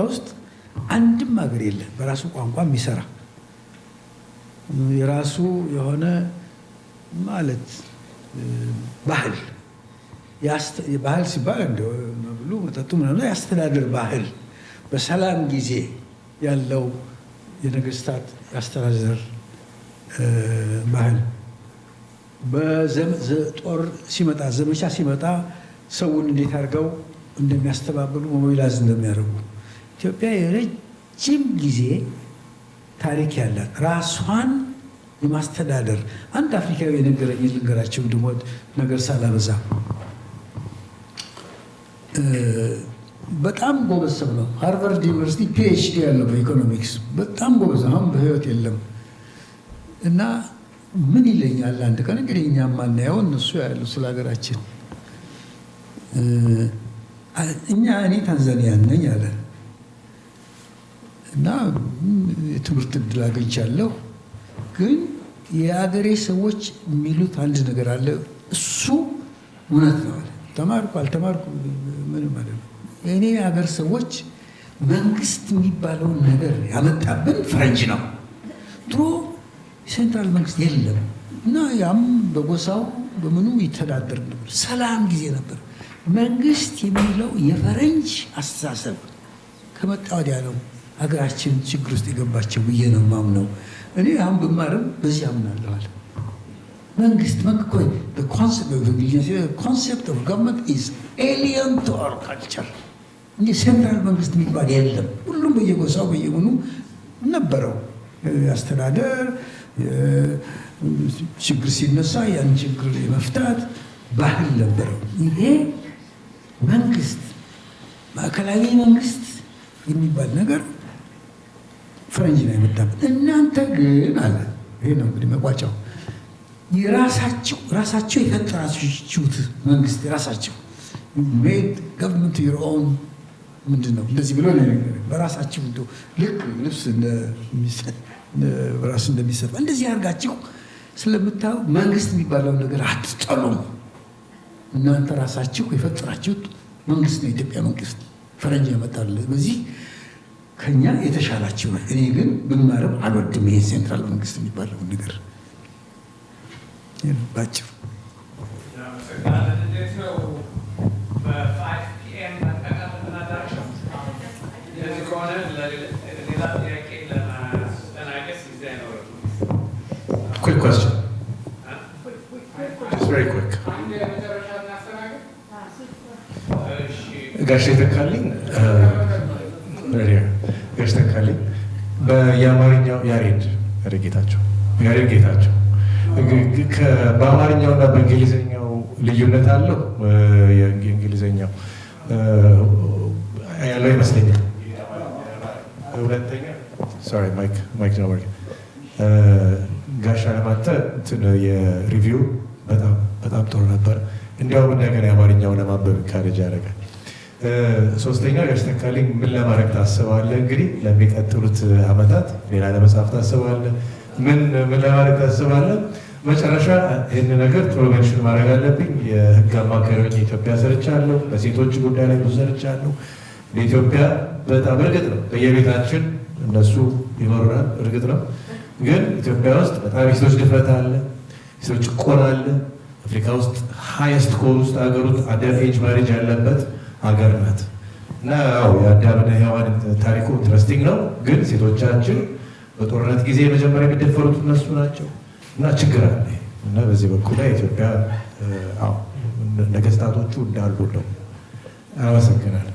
ውስጥ አንድም ሀገር የለ በራሱ ቋንቋ የሚሰራ የራሱ የሆነ ማለት ባህል ሲባል እንደው መብሉ መጠጡ ምናምን ያስተዳድር ባህል በሰላም ጊዜ ያለው የነገስታት ያስተዳደር ባህል ጦር ሲመጣ ዘመቻ ሲመጣ ሰውን እንዴት አድርገው እንደሚያስተባብሉ ሞቢላይዝ እንደሚያደርጉ ኢትዮጵያ የረጅም ጊዜ ታሪክ ያላት ራሷን የማስተዳደር አንድ አፍሪካዊ የነገረኝ ልንገራቸው ድሞት ነገር ሳላበዛ በጣም ጎበዝ ሰው ነው። ሃርቫርድ ዩኒቨርሲቲ ፒኤችዲ ያለው በኢኮኖሚክስ በጣም ጎበዝ፣ አሁን በህይወት የለም እና ምን ይለኛል አንድ ቀን እንግዲህ እኛ ማናየው እነሱ ያሉ ስለ ሀገራችን እኔ ታንዛኒያ ነኝ አለ እና የትምህርት እድል አግኝቻለሁ፣ ግን የሀገሬ ሰዎች የሚሉት አንድ ነገር አለ፣ እሱ እውነት ነው አለ። ተማርኩ አልተማርኩ ምንም ማለት ነው። የእኔ የሀገር ሰዎች መንግስት የሚባለውን ነገር ያመጣብን ፈረንጅ ነው። ድሮ ሴንትራል መንግስት የለም እና ያም በጎሳው በምኑ ይተዳደር ነበር። ሰላም ጊዜ ነበር። መንግስት የሚለው የፈረንጅ አስተሳሰብ ከመጣ ወዲያ ነው ሀገራችን ችግር ውስጥ የገባቸው ብዬ ነው ማምነው። እኔ አሁን ብማርም በዚህ አምናለሁ። መንግስት ኮንሴፕት ኦፍ ገቨርንመንት ኢዝ ኤሊየን ቱ አወር ካልቸር። እንጂ ሴንትራል መንግስት የሚባል የለም። ሁሉም በየጎሳው በየምኑ ነበረው አስተዳደር። ችግር ሲነሳ ያን ችግር የመፍታት ባህል ነበረው። ይሄ መንግስት ማዕከላዊ መንግስት የሚባል ነገር ፈረንጅ ነው የመጣበት። እናንተ ግን አለ፣ ይሄ ነው እንግዲህ መቋጫው፣ ራሳቸው የፈጠራችሁት መንግስት የራሳቸው ሜድ ገቨርንመንት ዩር ኦውን ምንድን ነው እንደዚህ ብሎ ነው በራሳችሁ እንደው ልክ ልብስ ራሱ እንደሚሰፋ እንደዚህ አድርጋችሁ ስለምታዩ መንግስት የሚባለው ነገር አትጠሉም። እናንተ ራሳችሁ የፈጠራችሁት መንግስት ነው የኢትዮጵያ መንግስት፣ ፈረንጅ ያመጣል። በዚህ ከኛ የተሻላችሁ ነው። እኔ ግን ብማርም አልወድም ይሄ ሴንትራል መንግስት የሚባለው ነገር ባጭሩ። Quick question. Just very quick. ጋሽ ተካልኝ ጋሽ ተካልኝ በየአማርኛው ያሬድ ጌታቸው በአማርኛውና በእንግሊዝኛው ልዩነት አለው። የእንግሊዝኛው ያለው ይመስለኛል። ሁለተኛ ሶሪ ማይክ ነው ወርክ ጋሽ አለማንተ የሪቪው በጣም ጥሩ ነበር። እንዲያውም እንደገና የአማርኛውን ለማንበብ ካረጃ ያደርጋል። ሶስተኛ ጋሽ ተካልኝ ምን ለማድረግ ታስባለህ? እንግዲህ ለሚቀጥሉት ዓመታት ሌላ ለመጻፍ ታስባለህ? ምን ለማድረግ ታስባለህ? መጨረሻ ይህን ነገር ጥሩ ሜንሽን ማድረግ አለብኝ። የህግ አማካሪዎች ኢትዮጵያ ሰርቻለሁ። በሴቶች ጉዳይ ላይ ብዙ ሰርቻለሁ። ለኢትዮጵያ በጣም እርግጥ ነው በየቤታችን እነሱ ይኖሩናል፣ እርግጥ ነው። ግን ኢትዮጵያ ውስጥ በጣም የሴቶች ድፍረት አለ፣ የሴቶች ጭቆና አለ። አፍሪካ ውስጥ ሃይስት ኮል ውስጥ ሀገሩት አንደር ኤጅ ማሬጅ ያለበት ሀገር ናት እና የአዳምና ሔዋን ታሪኩ ኢንትረስቲንግ ነው። ግን ሴቶቻችን በጦርነት ጊዜ መጀመሪያ የሚደፈሩት እነሱ ናቸው እና ችግር አለ እና በዚህ በኩል ላይ ኢትዮጵያ ነገስታቶቹ እንዳሉ ነው። አመሰግናለሁ።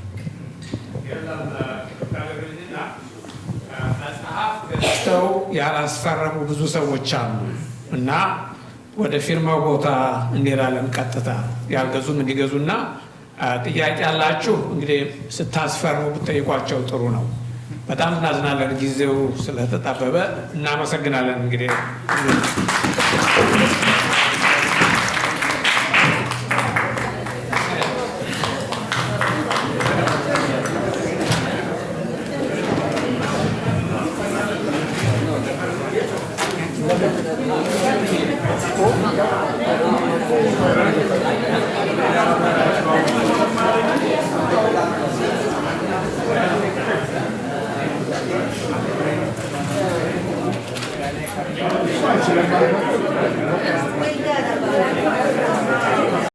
ገዝተው ያላስፈረሙ ብዙ ሰዎች አሉ እና ወደ ፊርማው ቦታ እንሄዳለን። ቀጥታ ያልገዙም እንዲገዙና ጥያቄ ያላችሁ እንግዲህ ስታስፈርሙ ብትጠይቋቸው ጥሩ ነው። በጣም እናዝናለን፣ ጊዜው ስለተጣበበ እናመሰግናለን። እንግዲህ